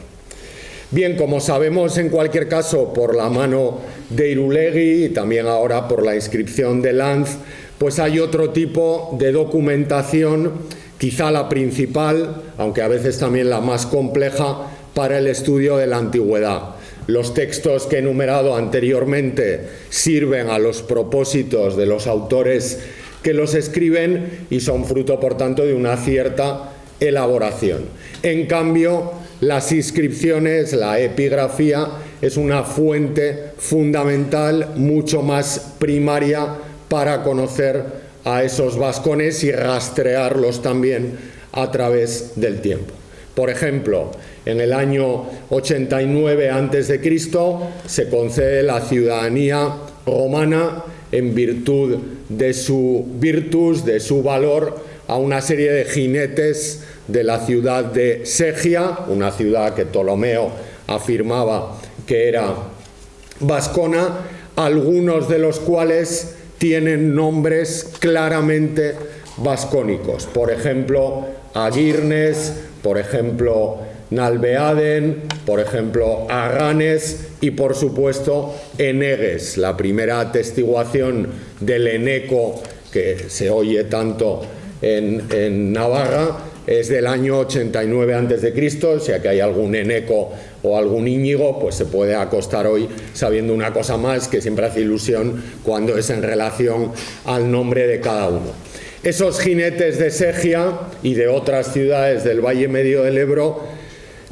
Bien, como sabemos, en cualquier caso, por la mano de Irulegui y también ahora por la inscripción de Lanz, pues hay otro tipo de documentación, quizá la principal, aunque a veces también la más compleja, para el estudio de la antigüedad. Los textos que he enumerado anteriormente sirven a los propósitos de los autores que los escriben y son fruto, por tanto, de una cierta elaboración. En cambio, las inscripciones, la epigrafía, es una fuente fundamental, mucho más primaria, para conocer a esos vascones y rastrearlos también a través del tiempo. Por ejemplo, en el año 89 a.C. se concede la ciudadanía romana en virtud de su virtus, de su valor, a una serie de jinetes de la ciudad de Segia, una ciudad que Ptolomeo afirmaba que era vascona, algunos de los cuales tienen nombres claramente vascónicos. Por ejemplo, Agirnes, por ejemplo, Nalbeaden, por ejemplo, Aganes y, por supuesto, Enegues, la primera atestiguación del eneco que se oye tanto en Navarra, es del año 89 a.C., o sea que hay algún eneco o algún Íñigo, pues se puede acostar hoy sabiendo una cosa más, que siempre hace ilusión cuando es en relación al nombre de cada uno. Esos jinetes de Segia y de otras ciudades del Valle Medio del Ebro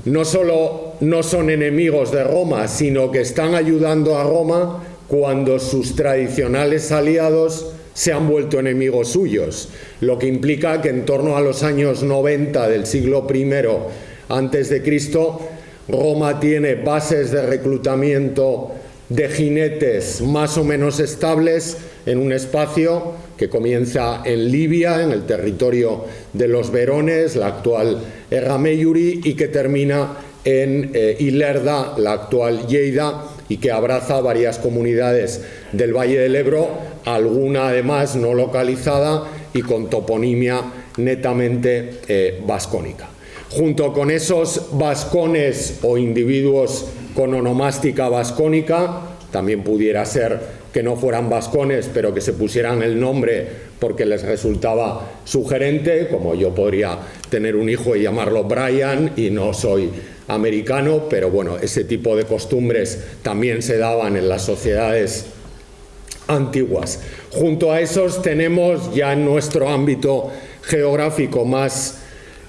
no solo no son enemigos de Roma, sino que están ayudando a Roma cuando sus tradicionales aliados se han vuelto enemigos suyos, lo que implica que en torno a los años 90 del siglo I a.C., Roma tiene bases de reclutamiento de jinetes más o menos estables en un espacio que comienza en Libia, en el territorio de los Verones, la actual Errameiuri, y que termina en Ilerda, la actual Lleida, y que abraza varias comunidades del Valle del Ebro, alguna además no localizada y con toponimia netamente vascónica. Junto con esos vascones o individuos con onomástica vascónica, también pudiera ser que no fueran vascones, pero que se pusieran el nombre porque les resultaba sugerente, como yo podría tener un hijo y llamarlo Brian y no soy americano, pero bueno, ese tipo de costumbres también se daban en las sociedades antiguas. Junto a esos tenemos ya en nuestro ámbito geográfico más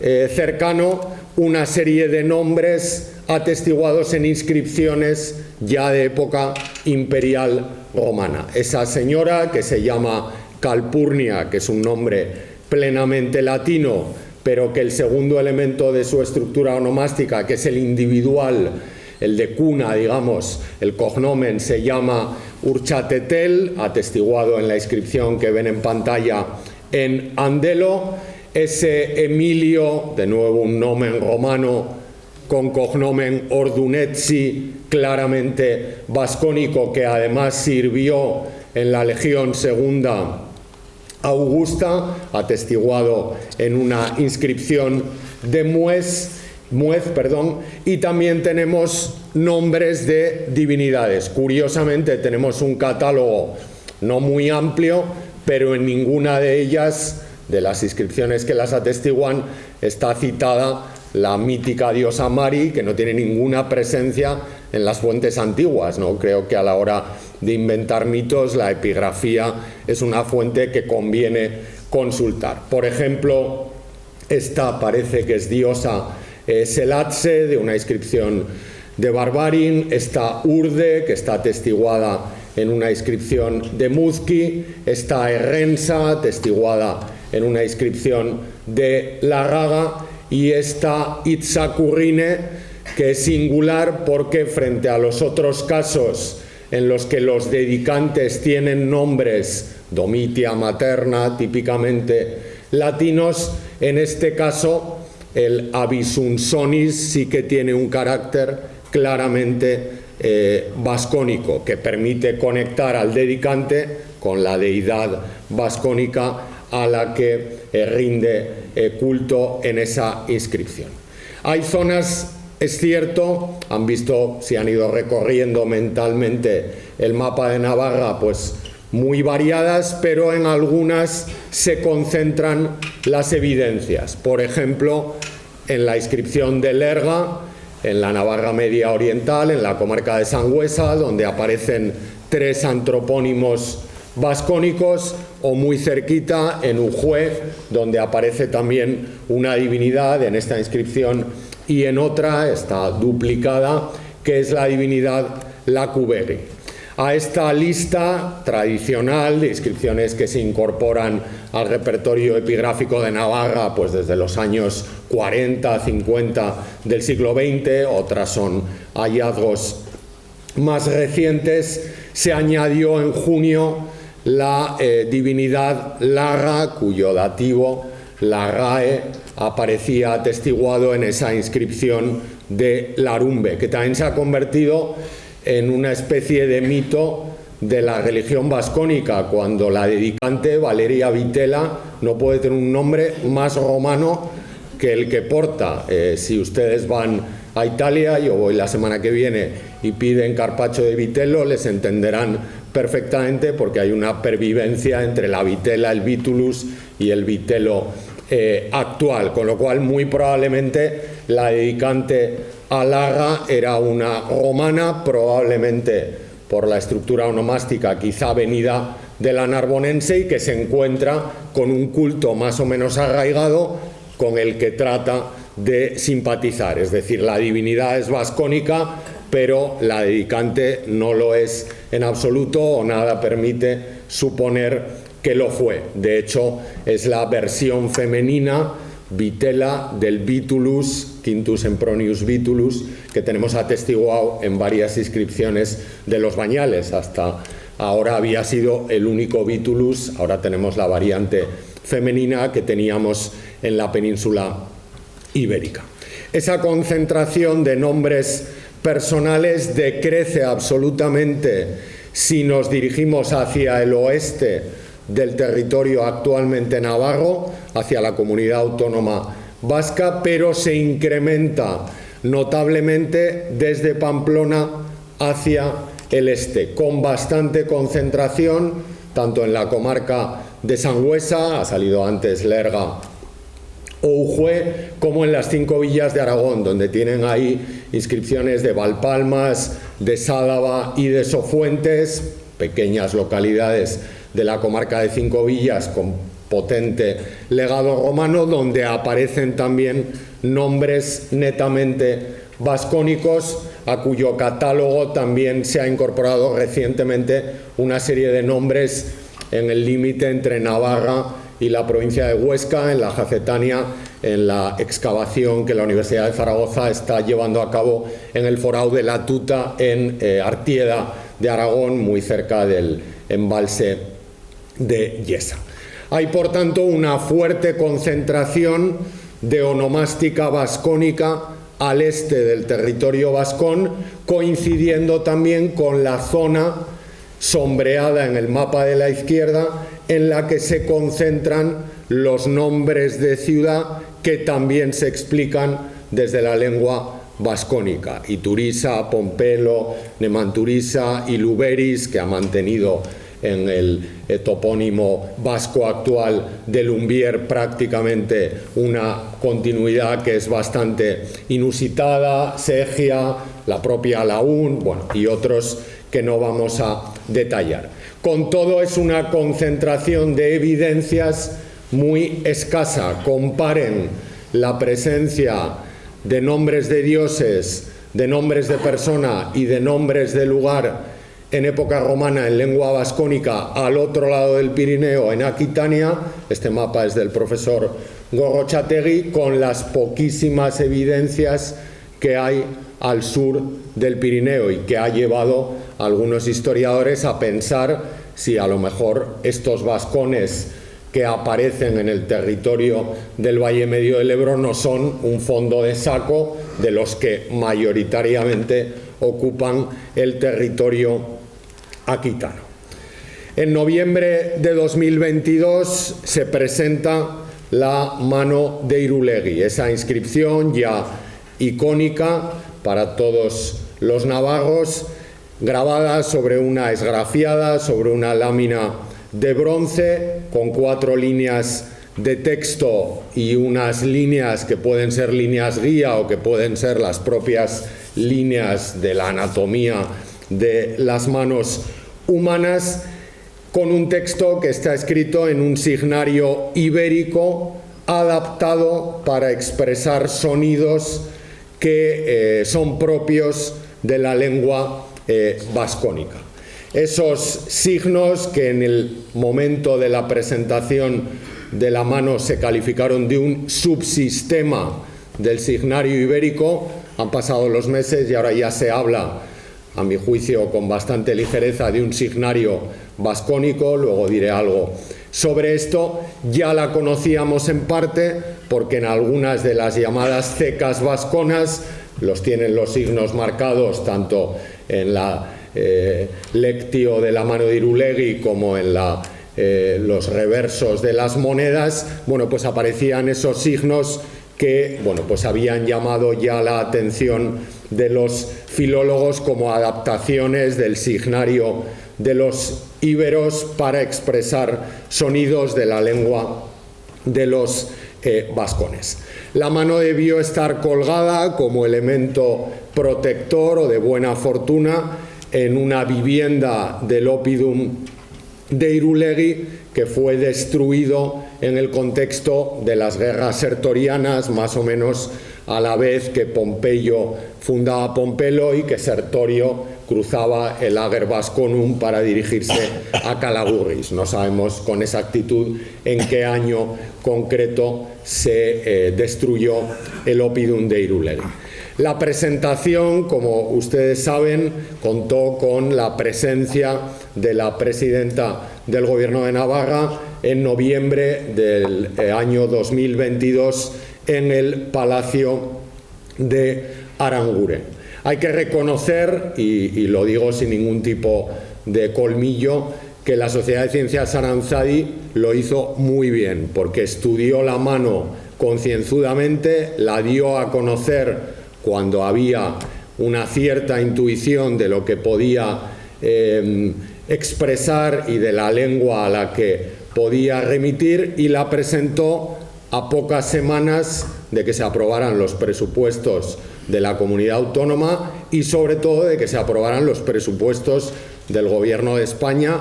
cercano una serie de nombres atestiguados en inscripciones ya de época imperial romana. Esa señora que se llama Calpurnia, que es un nombre plenamente latino, pero que el segundo elemento de su estructura onomástica, que es el individual, el de cuna, digamos, el cognomen se llama Urchatetel, atestiguado en la inscripción que ven en pantalla en Andelo. Ese Emilio, de nuevo un nomen romano con cognomen Ordunetzi, claramente vascónico, que además sirvió en la Legión Segunda Augusta, atestiguado en una inscripción de Muez, y también tenemos nombres de divinidades. Curiosamente tenemos un catálogo no muy amplio, pero en ninguna de ellas, de las inscripciones que las atestiguan, está citada la mítica diosa Mari, que no tiene ninguna presencia en las fuentes antiguas, ¿no? Creo que a la hora de inventar mitos, la epigrafía es una fuente que conviene consultar. Por ejemplo, esta parece que es diosa Selatse, de una inscripción de Barbarin. Está Urde, que está atestiguada en una inscripción de Muzki. Está Errensa, atestiguada en una inscripción de Larraga, y está Itzakurrine, que es singular porque frente a los otros casos en los que los dedicantes tienen nombres Domitia materna, típicamente latinos, en este caso el Abisunsonis sí que tiene un carácter claramente vascónico, que permite conectar al dedicante con la deidad vascónica a la que rinde culto en esa inscripción. Hay zonas, es cierto, han visto, si han ido recorriendo mentalmente el mapa de Navarra, pues muy variadas, pero en algunas se concentran las evidencias. Por ejemplo, en la inscripción de Lerga, en la Navarra Media Oriental, en la comarca de Sangüesa, donde aparecen 3 antropónimos vascónicos, o muy cerquita en Ujue, donde aparece también una divinidad en esta inscripción y en otra, está duplicada, que es la divinidad Lacuberi. A esta lista tradicional de inscripciones que se incorporan al repertorio epigráfico de Navarra pues desde los años 40, 50 del siglo XX, otras son hallazgos más recientes, se añadió en junio la divinidad Larra, cuyo dativo, la RAE, aparecía atestiguado en esa inscripción de Larumbe, que también se ha convertido en una especie de mito de la religión vascónica, cuando la dedicante, Valeria Vitela, no puede tener un nombre más romano que el que porta. Si ustedes van a Italia, yo voy la semana que viene, y piden carpaccio de vitello, les entenderán perfectamente, porque hay una pervivencia entre la vitela, el vitulus y el vitello actual, con lo cual muy probablemente la dedicante a Larra era una romana, probablemente por la estructura onomástica quizá venida de la narbonense, y que se encuentra con un culto más o menos arraigado con el que trata de simpatizar. Es decir, la divinidad es vascónica, pero la dedicante no lo es en absoluto, o nada permite suponer que lo fue. De hecho, es la versión femenina, Vitela, del Vitulus, Quintus Sempronius Vitulus, que tenemos atestiguado en varias inscripciones de los bañales. Hasta ahora había sido el único Vitulus, ahora tenemos la variante femenina que teníamos en la península ibérica. Esa concentración de nombres personales decrece absolutamente si nos dirigimos hacia el oeste del territorio actualmente navarro, hacia la comunidad autónoma vasca, pero se incrementa notablemente desde Pamplona hacia el este, con bastante concentración, tanto en la comarca de Sangüesa, ha salido antes Lerga o Ujue, como en las 5 villas de Aragón, donde tienen ahí inscripciones de Valpalmas, de Sálava y de Sofuentes, pequeñas localidades de la comarca de 5 villas con potente legado romano, donde aparecen también nombres netamente vascónicos, a cuyo catálogo también se ha incorporado recientemente una serie de nombres en el límite entre Navarra y la provincia de Huesca, en la Jacetania, en la excavación que la Universidad de Zaragoza está llevando a cabo en el Forao de la Tuta, en Artieda de Aragón, muy cerca del embalse de Yesa. Hay, por tanto, una fuerte concentración de onomástica vascónica al este del territorio vascón, coincidiendo también con la zona sombreada en el mapa de la izquierda, en la que se concentran los nombres de ciudad que también se explican desde la lengua vascónica: Iturisa, Pompelo, Nemanturisa y Luberis, que ha mantenido en el topónimo vasco actual de Lumbier prácticamente una continuidad que es bastante inusitada, Segia, la propia Laún, bueno, y otros que no vamos a detallar. Con todo, es una concentración de evidencias muy escasa. Comparen la presencia de nombres de dioses, de nombres de persona y de nombres de lugar en época romana en lengua vascónica al otro lado del Pirineo, en Aquitania. Este mapa es del profesor Gorrotxategi, con las poquísimas evidencias que hay al sur del Pirineo, y que ha llevado a algunos historiadores a pensar si a lo mejor estos vascones que aparecen en el territorio del Valle Medio del Ebro no son un fondo de saco de los que mayoritariamente ocupan el territorio aquitano. En noviembre de 2022 se presenta la mano de Irulegui, esa inscripción ya icónica para todos los navarros, grabada sobre una esgrafiada, sobre una lámina de bronce, con 4 líneas de texto y unas líneas que pueden ser líneas guía o que pueden ser las propias líneas de la anatomía de las manos humanas, con un texto que está escrito en un signario ibérico adaptado para expresar sonidos que son propios de la lengua vascónica. Esos signos, que en el momento de la presentación de la mano se calificaron de un subsistema del signario ibérico, han pasado los meses y ahora ya se habla a mi juicio con bastante ligereza, de un signario vascónico. Luego diré algo sobre esto. Ya la conocíamos en parte porque en algunas de las llamadas cecas vasconas los tienen los signos marcados tanto en la lectio de la mano de Irulegui como en los reversos de las monedas. Bueno, pues aparecían esos signos que, bueno, pues habían llamado ya la atención de los filólogos como adaptaciones del signario de los íberos para expresar sonidos de la lengua de los vascones. La mano debió estar colgada como elemento protector o de buena fortuna en una vivienda del oppidum de Irulegui, que fue destruido en el contexto de las guerras sertorianas, más o menos a la vez que Pompeyo fundaba Pompelo y que Sertorio cruzaba el Ager Vasconum para dirigirse a Calagurris. No sabemos con exactitud en qué año concreto se destruyó el oppidum de Irulegui. La presentación, como ustedes saben, contó con la presencia de la presidenta del Gobierno de Navarra en noviembre del año 2022 en el Palacio de Aranguren. Hay que reconocer, y lo digo sin ningún tipo de colmillo, que la Sociedad de Ciencias Aranzadi lo hizo muy bien, porque estudió la mano concienzudamente, la dio a conocer cuando había una cierta intuición de lo que podía expresar y de la lengua a la que podía remitir, y la presentó a pocas semanas de que se aprobaran los presupuestos de la comunidad autónoma y sobre todo de que se aprobaran los presupuestos del Gobierno de España,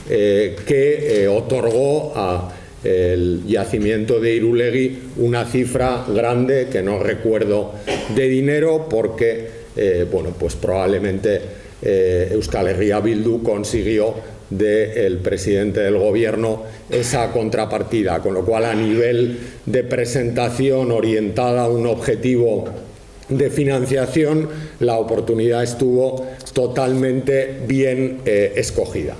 que otorgó al yacimiento de Irulegui una cifra grande que no recuerdo de dinero, porque bueno, pues probablemente Euskal Herria Bildu consiguió del presidente del gobierno esa contrapartida, con lo cual a nivel de presentación orientada a un objetivo de financiación, la oportunidad estuvo totalmente bien escogida.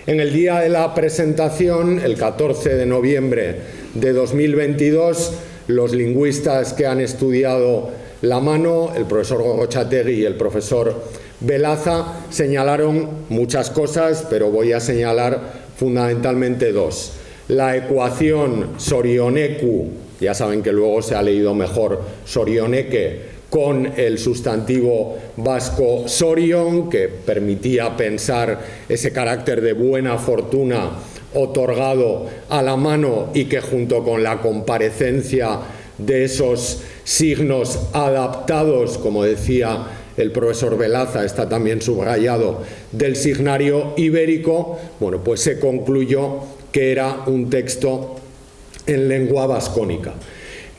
En el día de la presentación, el 14 de noviembre de 2022, los lingüistas que han estudiado la mano, el profesor Gorrotxategi y el profesor Velaza, señalaron muchas cosas, pero voy a señalar fundamentalmente dos. La ecuación Sorioneku, ya saben que luego se ha leído mejor Sorioneke, con el sustantivo vasco Sorion, que permitía pensar ese carácter de buena fortuna otorgado a la mano y que junto con la comparecencia de esos signos adaptados, como decía el profesor Velaza, está también subrayado, del signario ibérico, bueno, pues se concluyó que era un texto en lengua vascónica.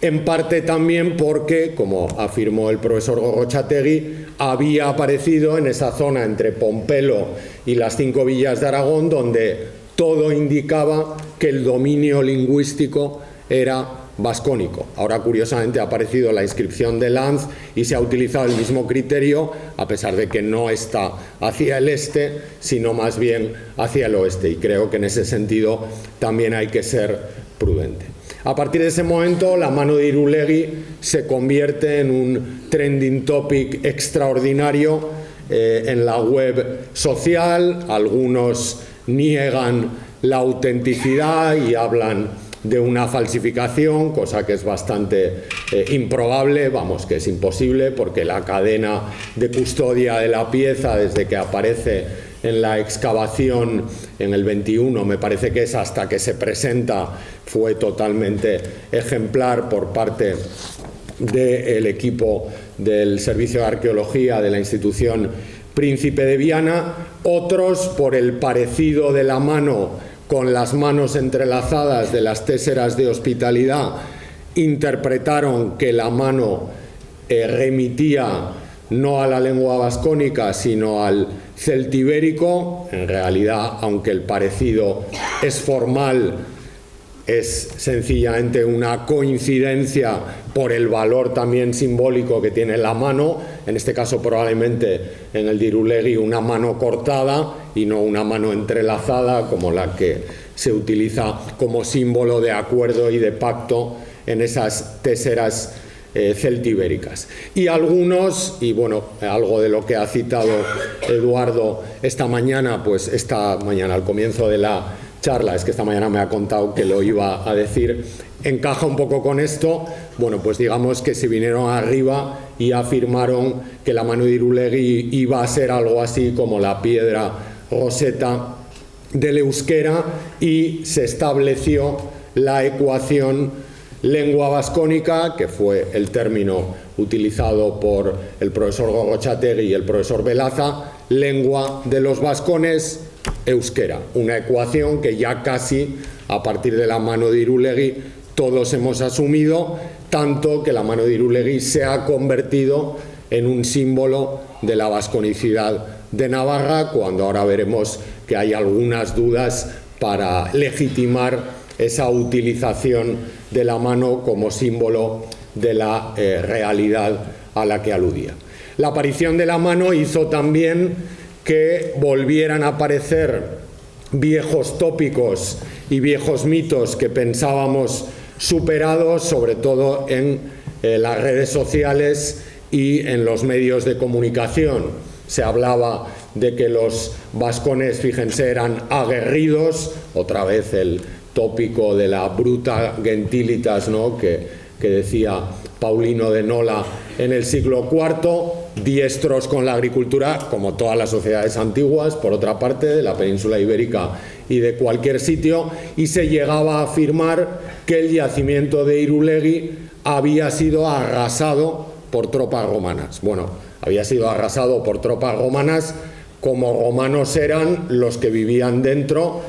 En parte también porque, como afirmó el profesor Gorrotxategi, había aparecido en esa zona entre Pompelo y las 5 villas de Aragón, donde todo indicaba que el dominio lingüístico era vascónico. Ahora, curiosamente, ha aparecido la inscripción de Lanz y se ha utilizado el mismo criterio, a pesar de que no está hacia el este, sino más bien hacia el oeste. Y creo que en ese sentido también hay que ser prudente. A partir de ese momento, la mano de Irulegui se convierte en un trending topic extraordinario en la web social. Algunos niegan la autenticidad y hablan de una falsificación, cosa que es bastante improbable, vamos, que es imposible, porque la cadena de custodia de la pieza, desde que aparece en la excavación en el 21, me parece que es hasta que se presenta, fue totalmente ejemplar por parte del equipo del Servicio de Arqueología de la institución Príncipe de Viana. Otros, por el parecido de la mano con las manos entrelazadas de las téseras de hospitalidad, interpretaron que la mano remitía no a la lengua vascónica, sino al celtibérico. En realidad, aunque el parecido es formal, es sencillamente una coincidencia por el valor también simbólico que tiene la mano, en este caso probablemente en el de Irulegui una mano cortada y no una mano entrelazada como la que se utiliza como símbolo de acuerdo y de pacto en esas téseras celtibéricas. Y algunos, y bueno, algo de lo que ha citado Eduardo esta mañana al comienzo de la charla, es que esta mañana me ha contado que lo iba a decir, encaja un poco con esto. Bueno, pues digamos que se vinieron arriba y afirmaron que la mano de Irulegui iba a ser algo así como la piedra Roseta del euskera, y se estableció la ecuación lengua vascónica, que fue el término utilizado por el profesor Gorrotxategi y el profesor Velaza, lengua de los vascones, euskera. Una ecuación que ya casi, a partir de la mano de Irulegui, todos hemos asumido, tanto que la mano de Irulegui se ha convertido en un símbolo de la vasconicidad de Navarra, cuando ahora veremos que hay algunas dudas para legitimar esa utilización de la mano como símbolo de la realidad a la que aludía. La aparición de la mano hizo también que volvieran a aparecer viejos tópicos y viejos mitos que pensábamos superados, sobre todo en las redes sociales y en los medios de comunicación. Se hablaba de que los vascones, fíjense, eran aguerridos, otra vez el tópico de la bruta gentilitas, ¿no?, que decía Paulino de Nola en el siglo IV, diestros con la agricultura, como todas las sociedades antiguas, por otra parte, de la península ibérica y de cualquier sitio, y se llegaba a afirmar que el yacimiento de Irulegui había sido arrasado por tropas romanas. Bueno, había sido arrasado por tropas romanas, como romanos eran los que vivían dentro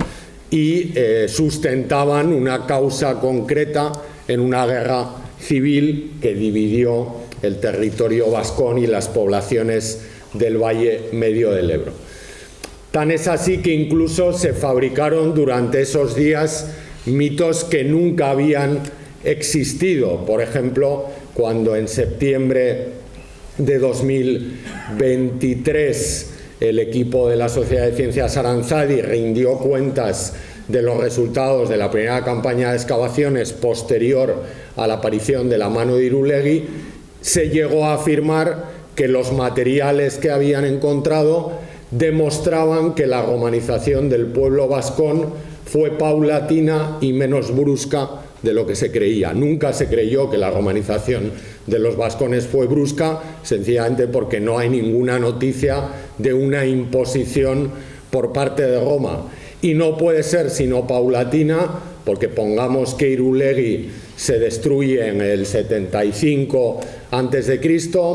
y sustentaban una causa concreta en una guerra civil que dividió el territorio vascón y las poblaciones del Valle Medio del Ebro. Tan es así que incluso se fabricaron durante esos días mitos que nunca habían existido. Por ejemplo, cuando en septiembre de 2023 el equipo de la Sociedad de Ciencias Aranzadi rindió cuentas de los resultados de la primera campaña de excavaciones posterior a la aparición de la mano de Irulegui, se llegó a afirmar que los materiales que habían encontrado demostraban que la romanización del pueblo vascón fue paulatina y menos brusca de lo que se creía. Nunca se creyó que la romanización de los vascones fue brusca, sencillamente porque no hay ninguna noticia de una imposición por parte de Roma. Y no puede ser sino paulatina, porque pongamos que Irulegui se destruye en el 75 a.C.,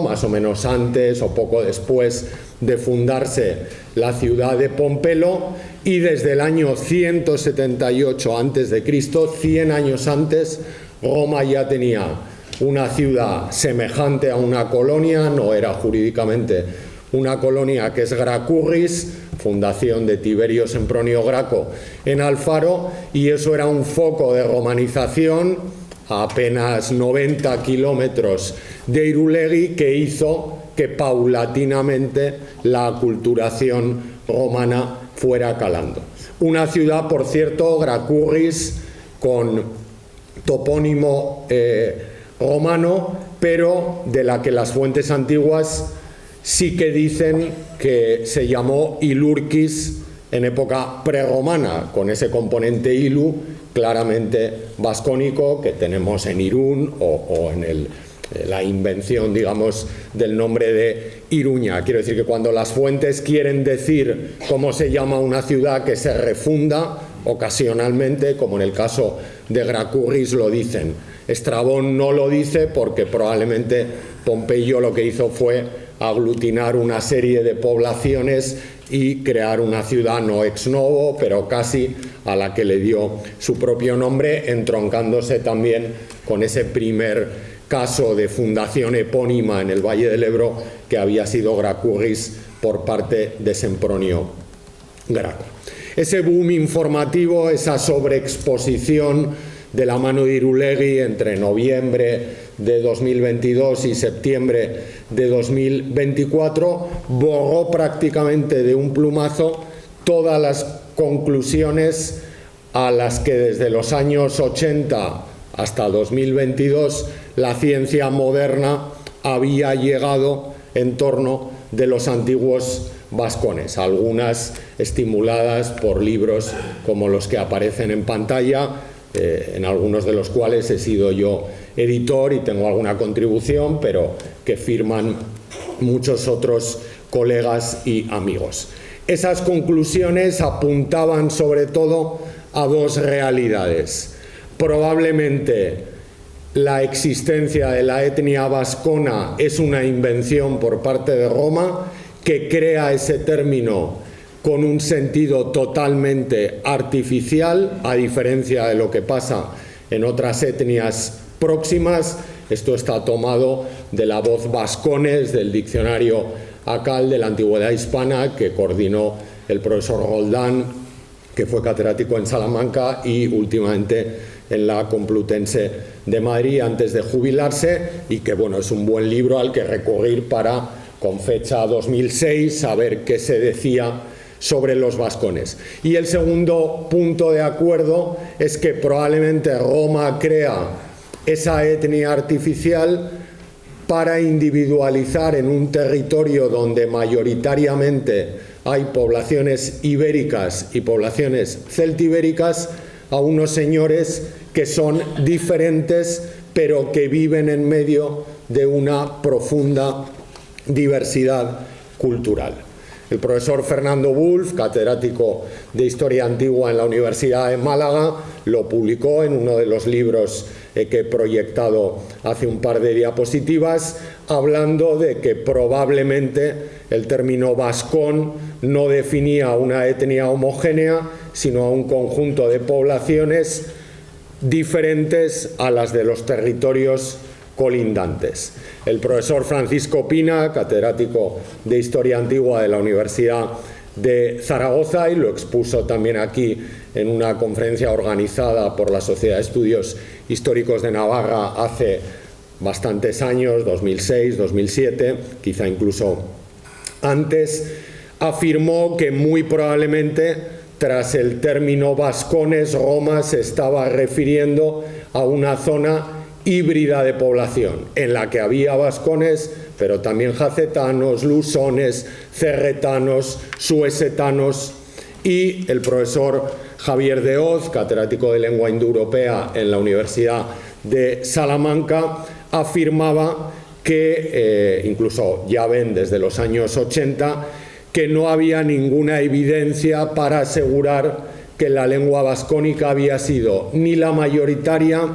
más o menos antes o poco después de fundarse la ciudad de Pompelo, y desde el año 178 a.C., 100 años antes, Roma ya tenía una ciudad semejante a una colonia, no era jurídicamente una colonia, que es Gracurris, fundación de Tiberio Sempronio Graco en Alfaro, y eso era un foco de romanización a apenas 90 kilómetros de Irulegui, que hizo que paulatinamente la aculturación romana fuera calando. Una ciudad, por cierto, Gracurris, con topónimo romano, pero de la que las fuentes antiguas sí que dicen que se llamó Ilurquis en época prerromana, con ese componente ilu claramente vascónico que tenemos en Irún o en la invención, digamos, del nombre de Iruña. Quiero decir que cuando las fuentes quieren decir cómo se llama una ciudad, que se refunda ocasionalmente, como en el caso de Gracurris, lo dicen. Estrabón no lo dice porque probablemente Pompeyo lo que hizo fue aglutinar una serie de poblaciones y crear una ciudad no ex novo, pero casi, a la que le dio su propio nombre, entroncándose también con ese primer caso de fundación epónima en el Valle del Ebro, que había sido Gracurris por parte de Sempronio Graco. Ese boom informativo, esa sobreexposición de la mano de Irulegui entre noviembre de 2022 y septiembre de 2024, borró prácticamente de un plumazo todas las conclusiones a las que desde los años 80 hasta 2022 la ciencia moderna había llegado en torno de los antiguos vascones, algunas estimuladas por libros como los que aparecen en pantalla, en algunos de los cuales he sido yo editor y tengo alguna contribución, pero que firman muchos otros colegas y amigos. Esas conclusiones apuntaban sobre todo a dos realidades. Probablemente la existencia de la etnia vascona es una invención por parte de Roma, que crea ese término con un sentido totalmente artificial, a diferencia de lo que pasa en otras etnias próximas. Esto está tomado de la voz vascones, del diccionario ACAL de la Antigüedad Hispana, que coordinó el profesor Roldán, que fue catedrático en Salamanca y últimamente en la Complutense de Madrid antes de jubilarse, y que bueno, es un buen libro al que recurrir para, con fecha 2006, saber qué se decía sobre los vascones. Y el segundo punto de acuerdo es que probablemente Roma crea esa etnia artificial para individualizar en un territorio donde mayoritariamente hay poblaciones ibéricas y poblaciones celtibéricas a unos señores que son diferentes pero que viven en medio de una profunda diversidad cultural. El profesor Fernando Wulf, catedrático de Historia Antigua en la Universidad de Málaga, lo publicó en uno de los libros que he proyectado hace un par de diapositivas, hablando de que probablemente el término vascón no definía una etnia homogénea, sino a un conjunto de poblaciones diferentes a las de los territorios colindantes. El profesor Francisco Pina, catedrático de Historia Antigua de la Universidad de Zaragoza, y lo expuso también aquí en una conferencia organizada por la Sociedad de Estudios Históricos de Navarra hace bastantes años, 2006, 2007, quizá incluso antes, afirmó que muy probablemente tras el término vascones, Roma se estaba refiriendo a una zona híbrida de población, en la que había vascones, pero también jacetanos, lusones, cerretanos, suesetanos, y el profesor Javier de Hoz, catedrático de lengua indoeuropea en la Universidad de Salamanca, afirmaba que, incluso ya ven desde los años 80, que no había ninguna evidencia para asegurar que la lengua vascónica había sido ni la mayoritaria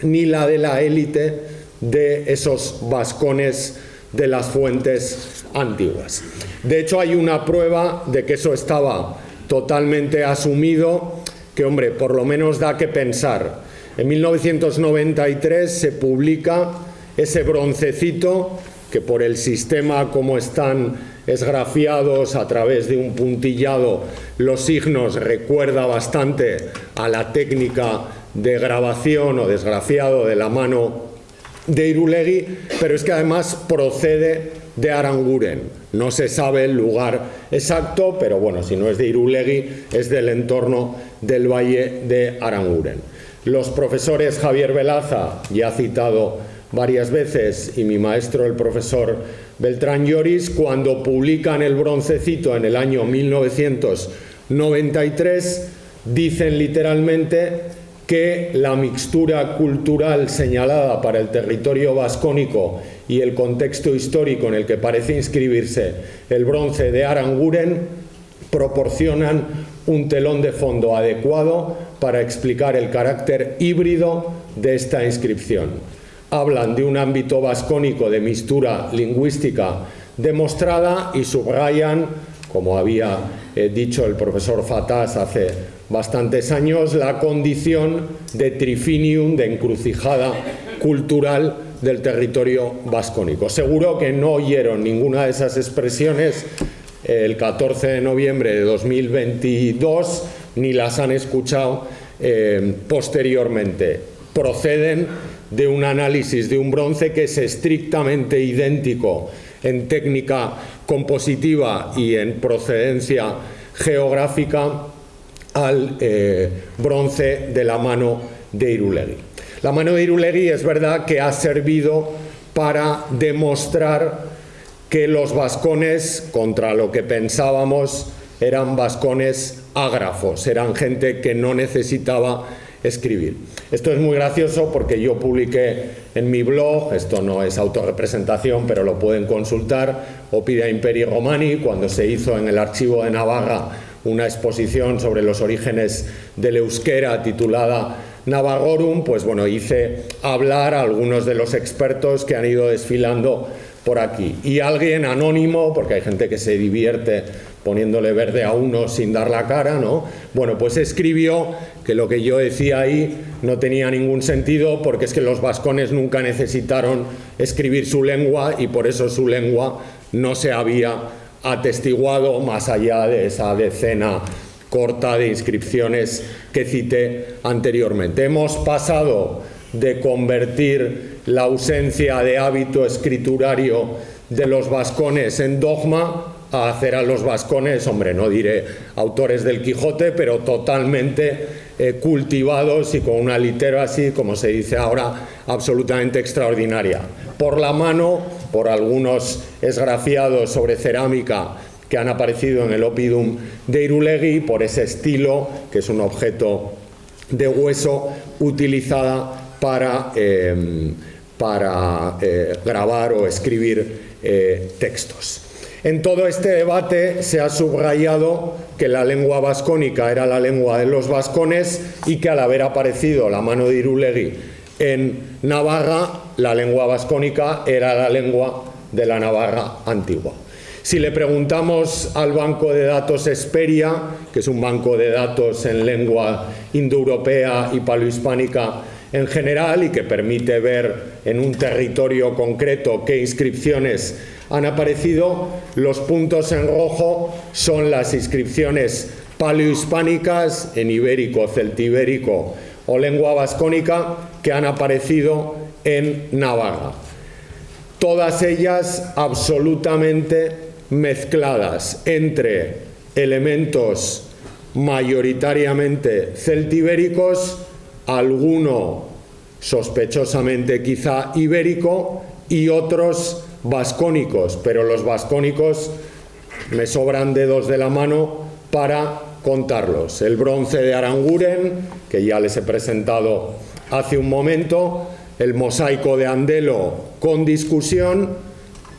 ni la de la élite de esos vascones de las fuentes antiguas. De hecho, hay una prueba de que eso estaba totalmente asumido, que, hombre, por lo menos da que pensar. En 1993 se publica ese broncecito que, por el sistema como están esgrafiados a través de un puntillado los signos, recuerda bastante a la técnica de grabación o de esgrafiado de la mano de Irulegui, pero es que además procede de Aranguren. No se sabe el lugar exacto, pero bueno, si no es de Irulegui, es del entorno del valle de Aranguren. Los profesores Javier Velaza, ya citado varias veces, y mi maestro, el profesor Beltrán Lloris, cuando publican el broncecito en el año 1993, dicen literalmente que la mixtura cultural señalada para el territorio vascónico y el contexto histórico en el que parece inscribirse el bronce de Aranguren proporcionan un telón de fondo adecuado para explicar el carácter híbrido de esta inscripción. Hablan de un ámbito vascónico de mixtura lingüística demostrada y subrayan, como había dicho el profesor Fatás hace bastantes años, la condición de trifinium, de encrucijada cultural del territorio vascónico. Seguro que no oyeron ninguna de esas expresiones el 14 de noviembre de 2022, ni las han escuchado posteriormente. Proceden de un análisis de un bronce que es estrictamente idéntico en técnica compositiva y en procedencia geográfica al bronce de la mano de Irulegui. La mano de Irulegui es verdad que ha servido para demostrar que los vascones, contra lo que pensábamos, eran vascones ágrafos, eran gente que no necesitaba escribir. Esto es muy gracioso porque yo publiqué en mi blog, esto no es autorrepresentación, pero lo pueden consultar, Oppida Imperii Romani, cuando se hizo en el Archivo de Navarra una exposición sobre los orígenes del euskera titulada Navarrorum, pues bueno, hice hablar a algunos de los expertos que han ido desfilando por aquí. Y alguien anónimo, porque hay gente que se divierte poniéndole verde a uno sin dar la cara, ¿no? Bueno, pues escribió que lo que yo decía ahí no tenía ningún sentido porque es que los vascones nunca necesitaron escribir su lengua y por eso su lengua no se había atestiguado más allá de esa decena corta de inscripciones que cité anteriormente. Hemos pasado de convertir la ausencia de hábito escriturario de los vascones en dogma a hacer a los vascones, hombre, no diré autores del Quijote, pero totalmente cultivados y con una literacy, como se dice ahora, absolutamente extraordinaria. Por la mano, por algunos esgrafiados sobre cerámica que han aparecido en el Oppidum de Irulegui, por ese estilo, que es un objeto de hueso utilizada para grabar o escribir textos. En todo este debate se ha subrayado que la lengua vascónica era la lengua de los vascones y que al haber aparecido la mano de Irulegui en Navarra, la lengua vascónica era la lengua de la Navarra antigua. Si le preguntamos al banco de datos Hesperia, que es un banco de datos en lengua indoeuropea y paleohispánica en general y que permite ver en un territorio concreto qué inscripciones han aparecido, los puntos en rojo son las inscripciones paleohispánicas en ibérico, celtibérico o lengua vascónica que han aparecido en Navarra. Todas ellas absolutamente mezcladas entre elementos mayoritariamente celtibéricos, alguno sospechosamente quizá ibérico y otros vascónicos, pero los vascónicos me sobran dedos de la mano para contarlos. El bronce de Aranguren, que ya les he presentado hace un momento, el mosaico de Andelo con discusión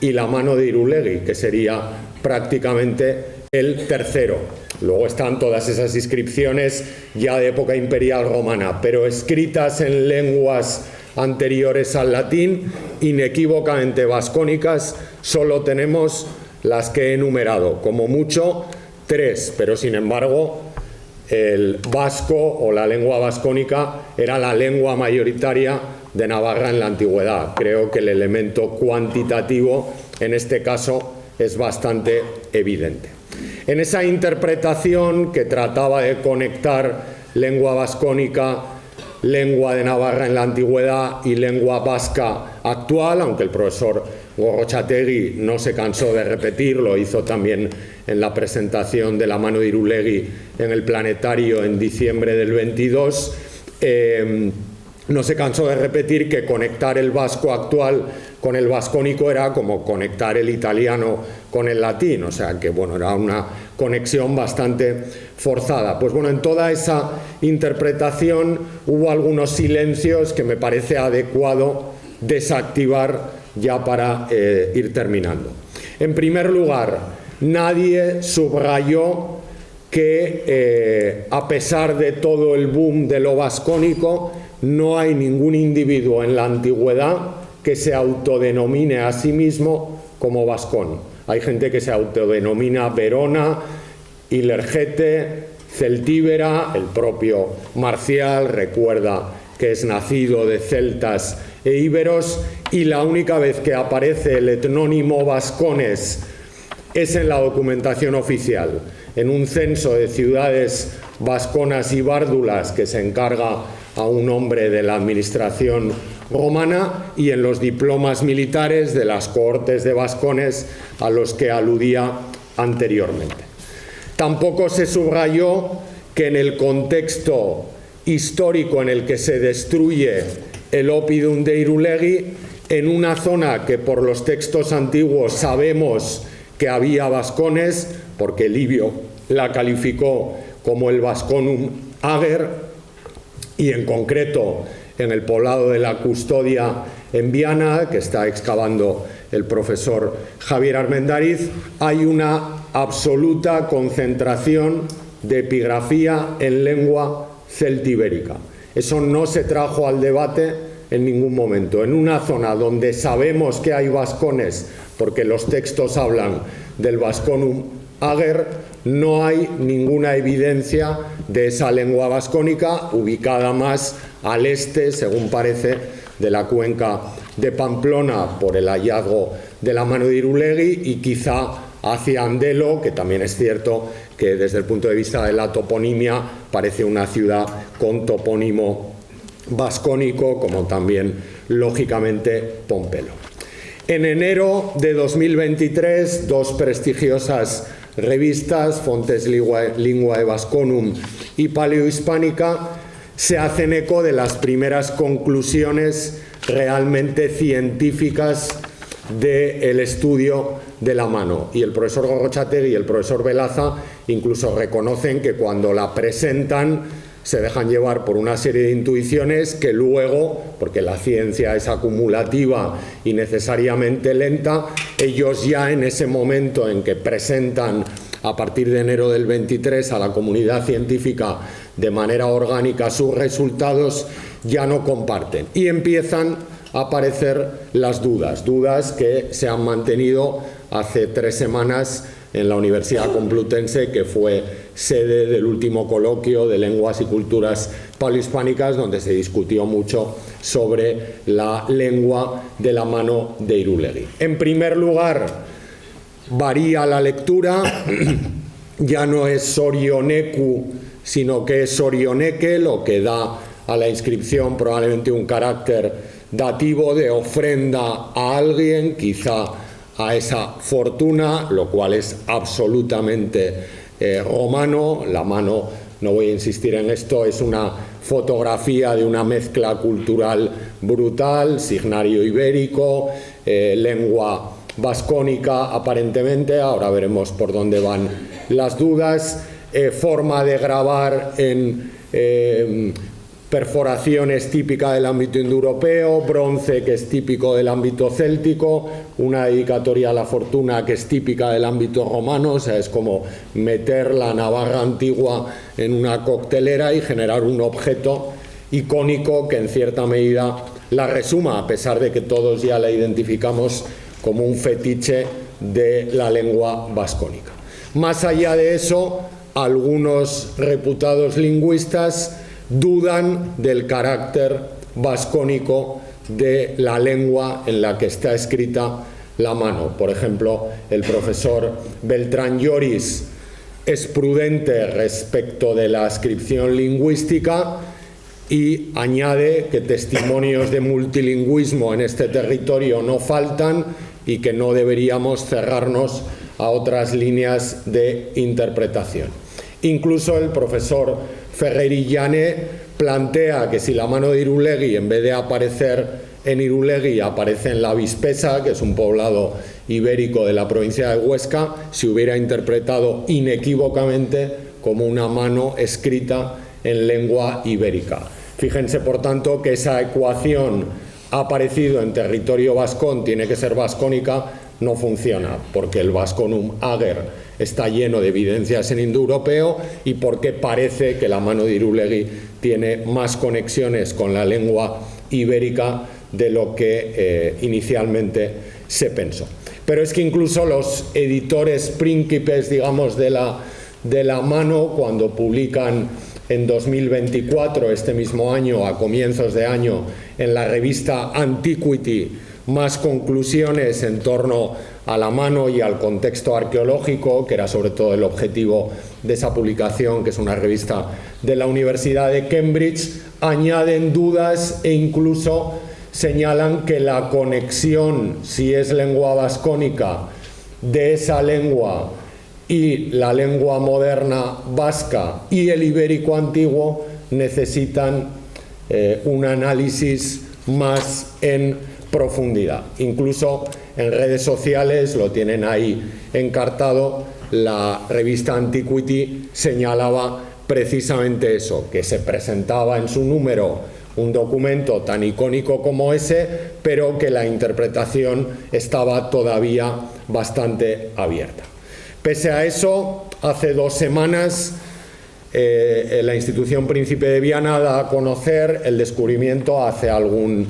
y la mano de Irulegui, que sería prácticamente el tercero. Luego están todas esas inscripciones ya de época imperial romana, pero escritas en lenguas anteriores al latín, inequívocamente vascónicas, solo tenemos las que he enumerado, como mucho 3, pero sin embargo el vasco o la lengua vascónica era la lengua mayoritaria de Navarra en la antigüedad. Creo que el elemento cuantitativo en este caso es bastante evidente. En esa interpretación que trataba de conectar lengua vascónica, lengua de Navarra en la antigüedad y lengua vasca actual, aunque el profesor Gorrotxategi no se cansó de repetirlo, hizo también en la presentación de la mano de Irulegui en el Planetario en diciembre del 22, no se cansó de repetir que conectar el vasco actual con el vascónico era como conectar el italiano con el latín, o sea que bueno, era una conexión bastante forzada. Pues bueno, en toda esa interpretación hubo algunos silencios que me parece adecuado desactivar ya para ir terminando. En primer lugar, nadie subrayó que a pesar de todo el boom de lo vascónico, no hay ningún individuo en la antigüedad que se autodenomine a sí mismo como vascón. Hay gente que se autodenomina Verona, Ilergete, Celtíbera, el propio Marcial recuerda que es nacido de celtas e íberos, y la única vez que aparece el etnónimo vascones es en la documentación oficial, en un censo de ciudades vasconas y bárdulas que se encarga a un hombre de la administración romana y en los diplomas militares de las cohortes de vascones a los que aludía anteriormente. Tampoco se subrayó que en el contexto histórico en el que se destruye el Oppidum de Irulegui, en una zona que por los textos antiguos sabemos que había vascones, porque Livio la calificó como el Vasconum Ager, y en concreto en el poblado de la Custodia en Viana, que está excavando el profesor Javier Armendariz, hay una absoluta concentración de epigrafía en lengua celtibérica. Eso no se trajo al debate en ningún momento. En una zona donde sabemos que hay vascones, porque los textos hablan del Vasconum Ager, no hay ninguna evidencia de esa lengua vascónica, ubicada más al este, según parece, de la cuenca de Pamplona por el hallazgo de la mano de Irulegui, y quizá hacia Andelo, que también es cierto que desde el punto de vista de la toponimia parece una ciudad con topónimo vascónico, como también lógicamente Pompelo. En enero de 2023, dos prestigiosas revistas, Fontes Linguae Vasconum y Paleohispánica, se hacen eco de las primeras conclusiones realmente científicas del estudio de la mano. Y el profesor Gorrochategui y el profesor Velaza incluso reconocen que cuando la presentan se dejan llevar por una serie de intuiciones que luego, porque la ciencia es acumulativa y necesariamente lenta, ellos ya en ese momento en que presentan a partir de enero del 23 a la comunidad científica de manera orgánica sus resultados, ya no comparten. Y empiezan a aparecer las dudas que se han mantenido hace 3 semanas en la Universidad Complutense, que fue sede del último coloquio de lenguas y culturas paleohispánicas, donde se discutió mucho sobre la lengua de la mano de Irulegui. En primer lugar, varía la lectura, ya no es Sorioneku, sino que es Sorioneke, lo que da a la inscripción probablemente un carácter dativo de ofrenda a alguien, quizá a esa fortuna, lo cual es absolutamente romano. La mano, no voy a insistir en esto, es una fotografía de una mezcla cultural brutal, signario ibérico, lengua vascónica aparentemente, ahora veremos por dónde van las dudas, forma de grabar en perforaciones típica del ámbito indoeuropeo, bronce que es típico del ámbito céltico, una dedicatoria a la fortuna que es típica del ámbito romano, o sea, es como meter la Navarra antigua en una coctelera y generar un objeto icónico que en cierta medida la resuma, a pesar de que todos ya la identificamos como un fetiche de la lengua vascónica. Más allá de eso, algunos reputados lingüistas dudan del carácter vascónico de la lengua en la que está escrita la mano. Por ejemplo, el profesor Beltrán Lloris es prudente respecto de la ascripción lingüística y añade que testimonios de multilingüismo en este territorio no faltan y que no deberíamos cerrarnos a otras líneas de interpretación. Incluso el profesor Ferreri-Llané plantea que si la mano de Irulegui, en vez de aparecer en Irulegui, aparece en la Bispesa, que es un poblado ibérico de la provincia de Huesca, se hubiera interpretado inequívocamente como una mano escrita en lengua ibérica. Fíjense, por tanto, que esa ecuación ha aparecido en territorio vascón, tiene que ser vascónica, no funciona, porque el Vasconum Ager está lleno de evidencias en indoeuropeo y porque parece que la mano de Irulegui tiene más conexiones con la lengua ibérica de lo que inicialmente se pensó. Pero es que incluso los editores príncipes, digamos, de la mano, cuando publican en 2024, este mismo año, a comienzos de año, en la revista Antiquity, más conclusiones en torno a la mano y al contexto arqueológico, que era sobre todo el objetivo de esa publicación, que es una revista de la Universidad de Cambridge, añaden dudas e incluso señalan que la conexión, si es lengua vascónica, de esa lengua y la lengua moderna vasca y el ibérico antiguo necesitan un análisis más en profundidad. Incluso en redes sociales, lo tienen ahí encartado, la revista Antiquity señalaba precisamente eso, que se presentaba en su número un documento tan icónico como ese, pero que la interpretación estaba todavía bastante abierta. Pese a eso, hace 2 semanas la institución Príncipe de Viana da a conocer el descubrimiento hace algún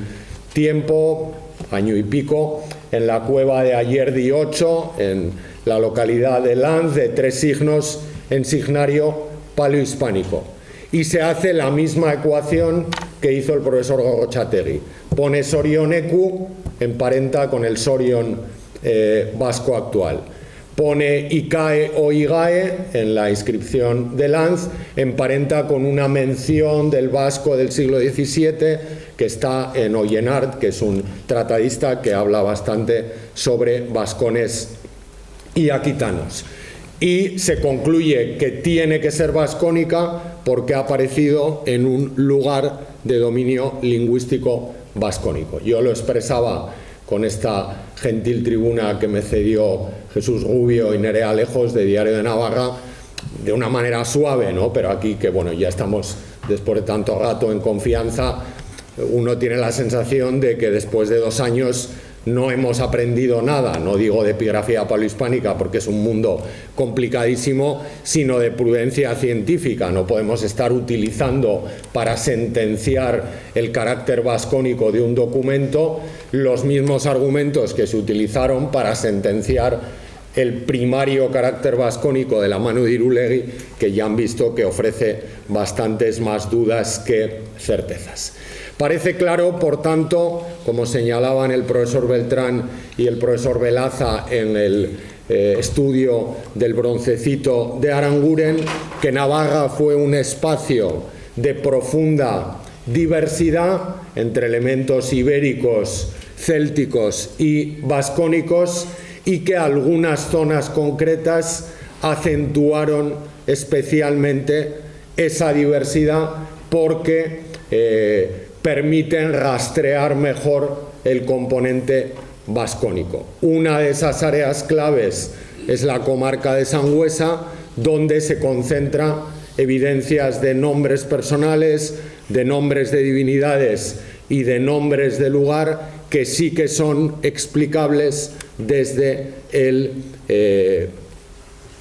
tiempo, año y pico, en la cueva de Ayerdi 8, en la localidad de Lanz, de 3 signos en signario paleohispánico. Y se hace la misma ecuación que hizo el profesor Gorrotxategi. Pone Sorion Eku, emparenta con el Sorion vasco actual. Pone Icae o Igae en la inscripción de Lanz, emparenta con una mención del vasco del siglo XVII que está en Ollenart, que es un tratadista que habla bastante sobre vascones y aquitanos. Y se concluye que tiene que ser vascónica porque ha aparecido en un lugar de dominio lingüístico vascónico. Yo lo expresaba con esta gentil tribuna que me cedió Jesús Rubio y Nerea Lejos de Diario de Navarra, de una manera suave, ¿no? Pero aquí que bueno, ya estamos después de tanto rato en confianza, uno tiene la sensación de que después de 2 años no hemos aprendido nada, no digo de epigrafía paleohispánica porque es un mundo complicadísimo, sino de prudencia científica. No podemos estar utilizando para sentenciar el carácter vascónico de un documento los mismos argumentos que se utilizaron para sentenciar el primario carácter vascónico de la mano de Irulegui, que ya han visto que ofrece bastantes más dudas que certezas. Parece claro, por tanto, como señalaban el profesor Beltrán y el profesor Velaza en el estudio del broncecito de Aranguren, que Navarra fue un espacio de profunda diversidad entre elementos ibéricos, célticos y vascónicos, y que algunas zonas concretas acentuaron especialmente esa diversidad porque permiten rastrear mejor el componente vascónico. Una de esas áreas claves es la comarca de Sangüesa, donde se concentran evidencias de nombres personales, de nombres de divinidades y de nombres de lugar que sí que son explicables desde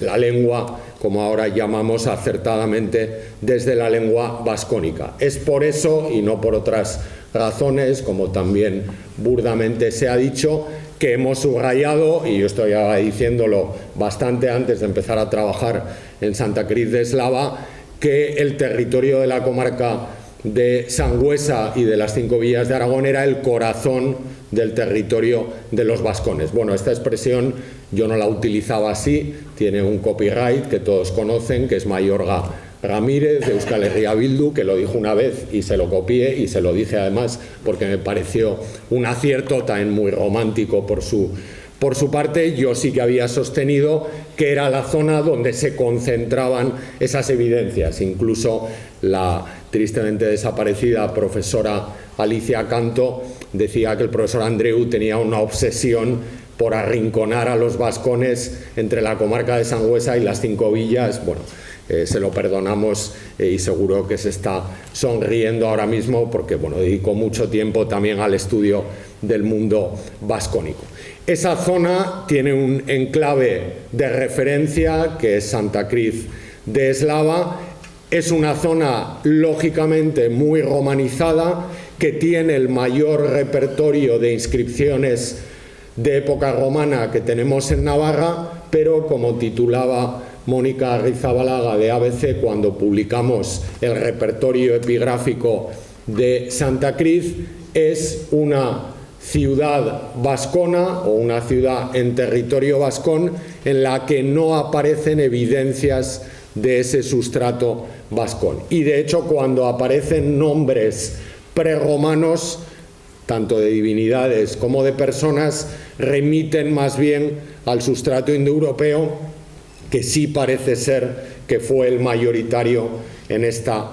la lengua, como ahora llamamos acertadamente, desde la lengua vascónica. Es por eso, y no por otras razones, como también burdamente se ha dicho, que hemos subrayado, y yo estoy diciéndolo bastante antes de empezar a trabajar en Santa Cruz de Eslava, que el territorio de la comarca de Sangüesa y de las 5 villas de Aragón era el corazón del territorio de los vascones. Bueno, esta expresión yo no la utilizaba así, tiene un copyright que todos conocen, que es Mayorga Ramírez de Euskal Herria Bildu, que lo dijo una vez y se lo copié y se lo dije además porque me pareció un acierto también muy romántico por su parte. Yo sí que había sostenido que era la zona donde se concentraban esas evidencias. Incluso la tristemente desaparecida profesora Alicia Canto decía que el profesor Andreu tenía una obsesión por arrinconar a los vascones entre la comarca de Sangüesa y las 5 villas. Bueno, se lo perdonamos y seguro que se está sonriendo ahora mismo porque bueno, dedicó mucho tiempo también al estudio del mundo vascónico. Esa zona tiene un enclave de referencia que es Santa Cruz de Eslava. Es una zona lógicamente muy romanizada que tiene el mayor repertorio de inscripciones de época romana que tenemos en Navarra, pero como titulaba Mónica Arrizabalaga de ABC cuando publicamos el repertorio epigráfico de Santa Cruz, es una ciudad vascona o una ciudad en territorio vascón en la que no aparecen evidencias de ese sustrato vascón. Y de hecho, cuando aparecen nombres prerromanos, tanto de divinidades como de personas, remiten más bien al sustrato indoeuropeo, que sí parece ser que fue el mayoritario en esta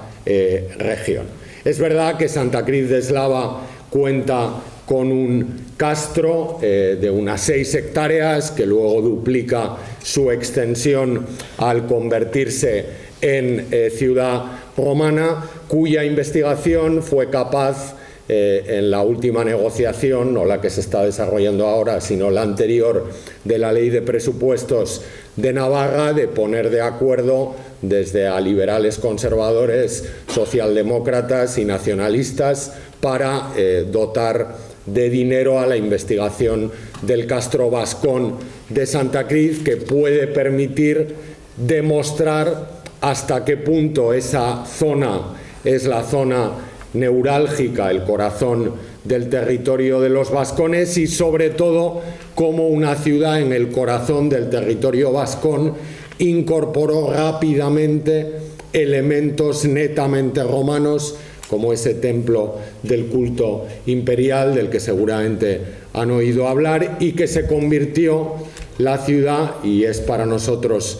región. Es verdad que Santa Cruz de Eslava cuenta con un castro de unas 6 hectáreas, que luego duplica su extensión al convertirse en ciudad romana, cuya investigación fue capaz, en la última negociación, no la que se está desarrollando ahora, sino la anterior de la Ley de Presupuestos de Navarra, de poner de acuerdo desde a liberales conservadores, socialdemócratas y nacionalistas para dotar de dinero a la investigación del Castro Vascón de Santa Cruz, que puede permitir demostrar hasta qué punto esa zona es la zona neurálgica, el corazón del territorio de los vascones, y sobre todo cómo una ciudad en el corazón del territorio vascón incorporó rápidamente elementos netamente romanos, como ese templo del culto imperial, del que seguramente han oído hablar, y que se convirtió la ciudad, y es para nosotros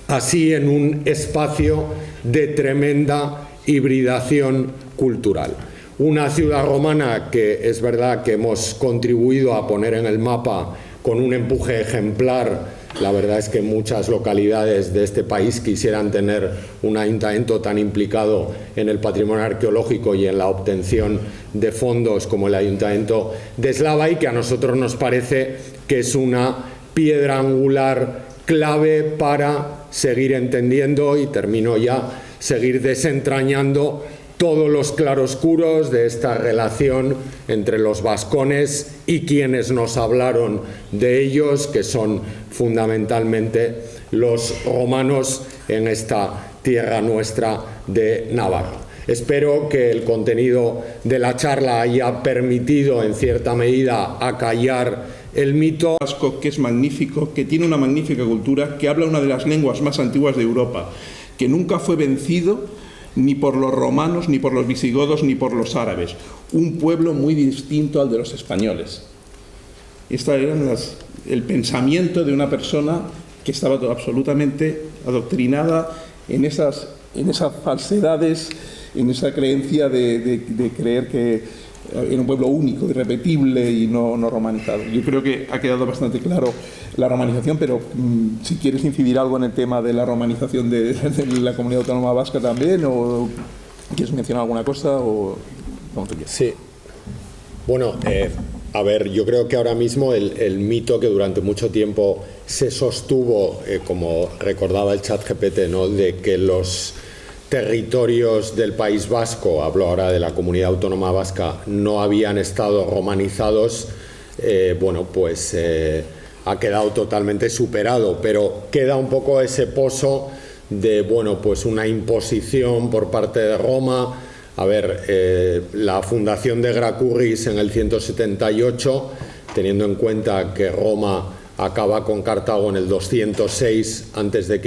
así, en un espacio de tremenda hibridación cultural. Una ciudad romana que es verdad que hemos contribuido a poner en el mapa con un empuje ejemplar. La verdad es que muchas localidades de este país quisieran tener un ayuntamiento tan implicado en el patrimonio arqueológico y en la obtención de fondos como el Ayuntamiento de Eslava, y que a nosotros nos parece que es una piedra angular clave para seguir entendiendo, y termino ya, seguir desentrañando todos los claroscuros de esta relación entre los vascones y quienes nos hablaron de ellos, que son fundamentalmente los romanos en esta tierra nuestra de Navarra. Espero que el contenido de la charla haya permitido en cierta medida acallar el mito vasco, que es magnífico, que tiene una magnífica cultura, que habla una de las lenguas más antiguas de Europa, que nunca fue vencido ni por los romanos, ni por los visigodos, ni por los árabes. Un pueblo muy distinto al de los españoles. Este era el pensamiento de una persona que estaba absolutamente adoctrinada en esas falsedades, en esa creencia de creer que era un pueblo único, irrepetible y no romanizado. Yo creo que ha quedado bastante claro la romanización, pero si quieres incidir algo en el tema de la romanización de la comunidad autónoma vasca también, o quieres mencionar alguna cosa, o como tú quieras. Sí. Bueno, a ver, yo creo que ahora mismo el mito que durante mucho tiempo se sostuvo, como recordaba el ChatGPT, ¿no?, de que los territorios del País Vasco, hablo ahora de la comunidad autónoma vasca, no habían estado romanizados, ha quedado totalmente superado, pero queda un poco ese pozo de, una imposición por parte de Roma. A ver, la fundación de Gracurris en el 178, teniendo en cuenta que Roma acaba con Cartago en el 206 a.C.,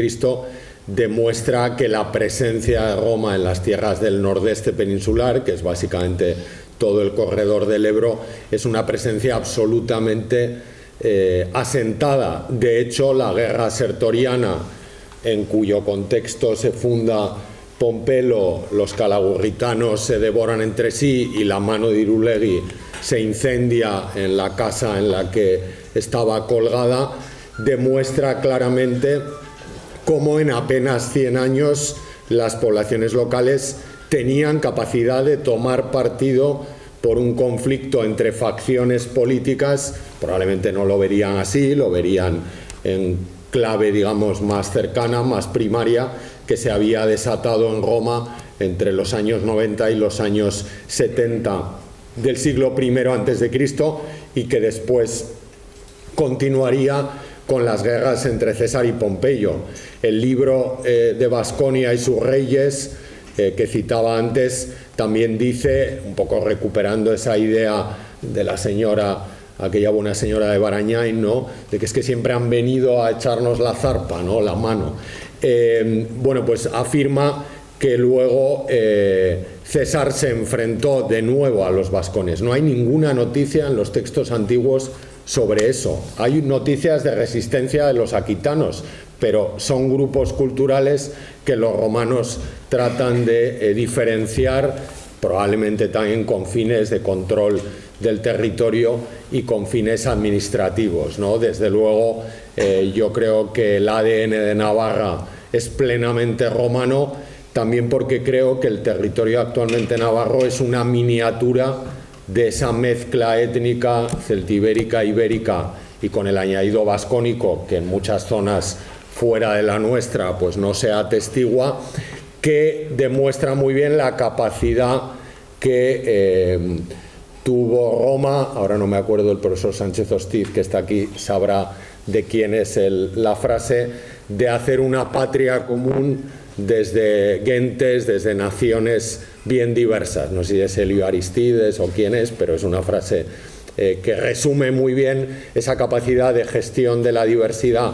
demuestra que la presencia de Roma en las tierras del nordeste peninsular, que es básicamente todo el corredor del Ebro, es una presencia absolutamente asentada. De hecho, la guerra sertoriana, en cuyo contexto se funda Pompelo, los calagurritanos se devoran entre sí y la mano de Irulegui se incendia en la casa en la que estaba colgada, demuestra claramente cómo en apenas 100 años las poblaciones locales tenían capacidad de tomar partido por un conflicto entre facciones políticas. Probablemente no lo verían así, lo verían en clave, digamos, más cercana, más primaria, que se había desatado en Roma entre los años 90 y los años 70 del siglo I a.C. y que después continuaría con las guerras entre César y Pompeyo. El libro de Vasconia y sus reyes, que citaba antes, también dice, un poco recuperando esa idea de la señora, aquella buena señora de Barañáin, ¿no?, de que es que siempre han venido a echarnos la zarpa, ¿no?, la mano. Pues afirma que luego César se enfrentó de nuevo a los vascones. No hay ninguna noticia en los textos antiguos sobre eso. Hay noticias de resistencia de los aquitanos, pero son grupos culturales que los romanos tratan de diferenciar, probablemente también con fines de control del territorio y con fines administrativos, ¿no? Desde luego, yo creo que el ADN de Navarra es plenamente romano, también porque creo que el territorio actualmente navarro es una miniatura de esa mezcla étnica celtibérica, ibérica y con el añadido vascónico, que en muchas zonas fuera de la nuestra pues no se atestigua, que demuestra muy bien la capacidad que tuvo Roma. Ahora no me acuerdo, el profesor Sánchez Hostiz, que está aquí, sabrá de quién es la frase, de hacer una patria común desde gentes, desde naciones bien diversas. No sé si es Helio Aristides o quién es, pero es una frase que resume muy bien esa capacidad de gestión de la diversidad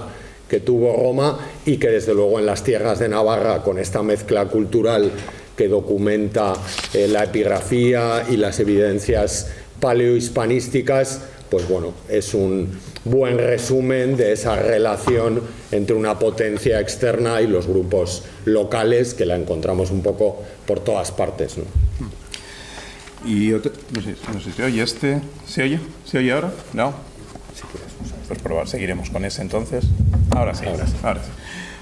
que tuvo Roma y que desde luego en las tierras de Navarra, con esta mezcla cultural que documenta la epigrafía y las evidencias paleohispanísticas, pues bueno, es un buen resumen de esa relación entre una potencia externa y los grupos locales, que la encontramos un poco por todas partes, ¿no? Y no sé si se oye este. ¿Se oye? ¿Se oye ahora? ¿No? Pues probar, seguiremos con ese entonces. Ahora sí.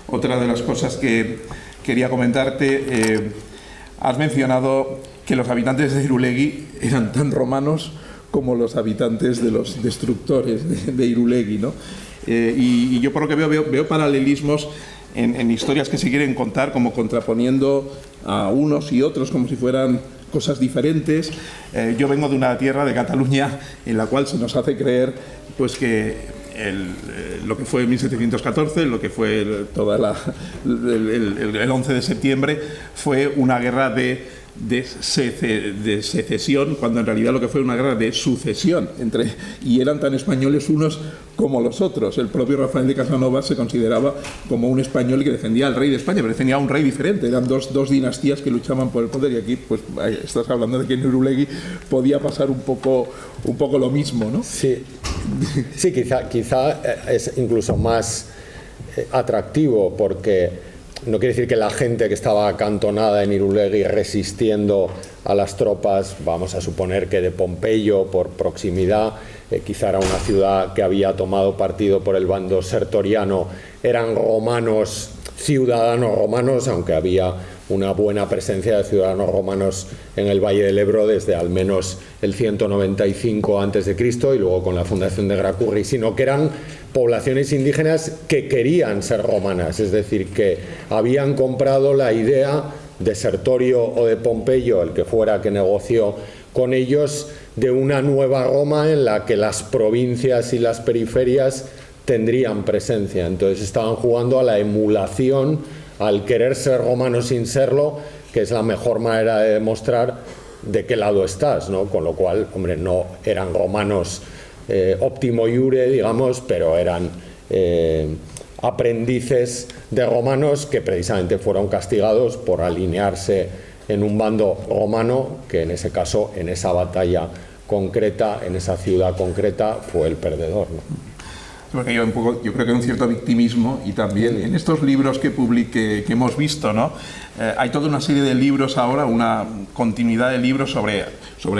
Otra de las cosas que quería comentarte, has mencionado que los habitantes de Irulegui eran tan romanos como los habitantes de los destructores de Irulegui, ¿no? Y yo por lo que veo paralelismos en historias que se quieren contar, como contraponiendo a unos y otros como si fueran cosas diferentes. Yo vengo de una tierra, de Cataluña, en la cual se nos hace creer pues que lo que fue 1714, lo que fue el 11 de septiembre, fue una guerra de secesión, cuando en realidad lo que fue una guerra de sucesión y eran tan españoles unos como los otros. El propio Rafael de Casanova se consideraba como un español que defendía al rey de España, pero defendía a un rey diferente. Eran dos dinastías que luchaban por el poder, y aquí pues estás hablando de que en Irulegui podía pasar un poco lo mismo, ¿no? Sí, quizá es incluso más atractivo, porque no quiere decir que la gente que estaba acantonada en Irulegui resistiendo a las tropas, vamos a suponer que de Pompeyo, por proximidad, quizá era una ciudad que había tomado partido por el bando sertoriano, eran romanos, ciudadanos romanos, aunque había una buena presencia de ciudadanos romanos en el Valle del Ebro desde al menos el 195 a.C. y luego con la fundación de Gracurri, sino que eran poblaciones indígenas que querían ser romanas, es decir, que habían comprado la idea de Sertorio o de Pompeyo, el que fuera que negoció con ellos, de una nueva Roma en la que las provincias y las periferias tendrían presencia. Entonces estaban jugando a la emulación, al querer ser romano sin serlo, que es la mejor manera de demostrar de qué lado estás, ¿no? Con lo cual, hombre, no eran romanos optimo iure, digamos, pero eran aprendices de romanos que precisamente fueron castigados por alinearse en un bando romano, que en ese caso, en esa batalla concreta, en esa ciudad concreta, fue el perdedor, ¿no? Porque yo creo que hay un cierto victimismo, y también en estos libros que hemos visto, ¿no? Hay toda una serie de libros ahora, una continuidad de libros sobre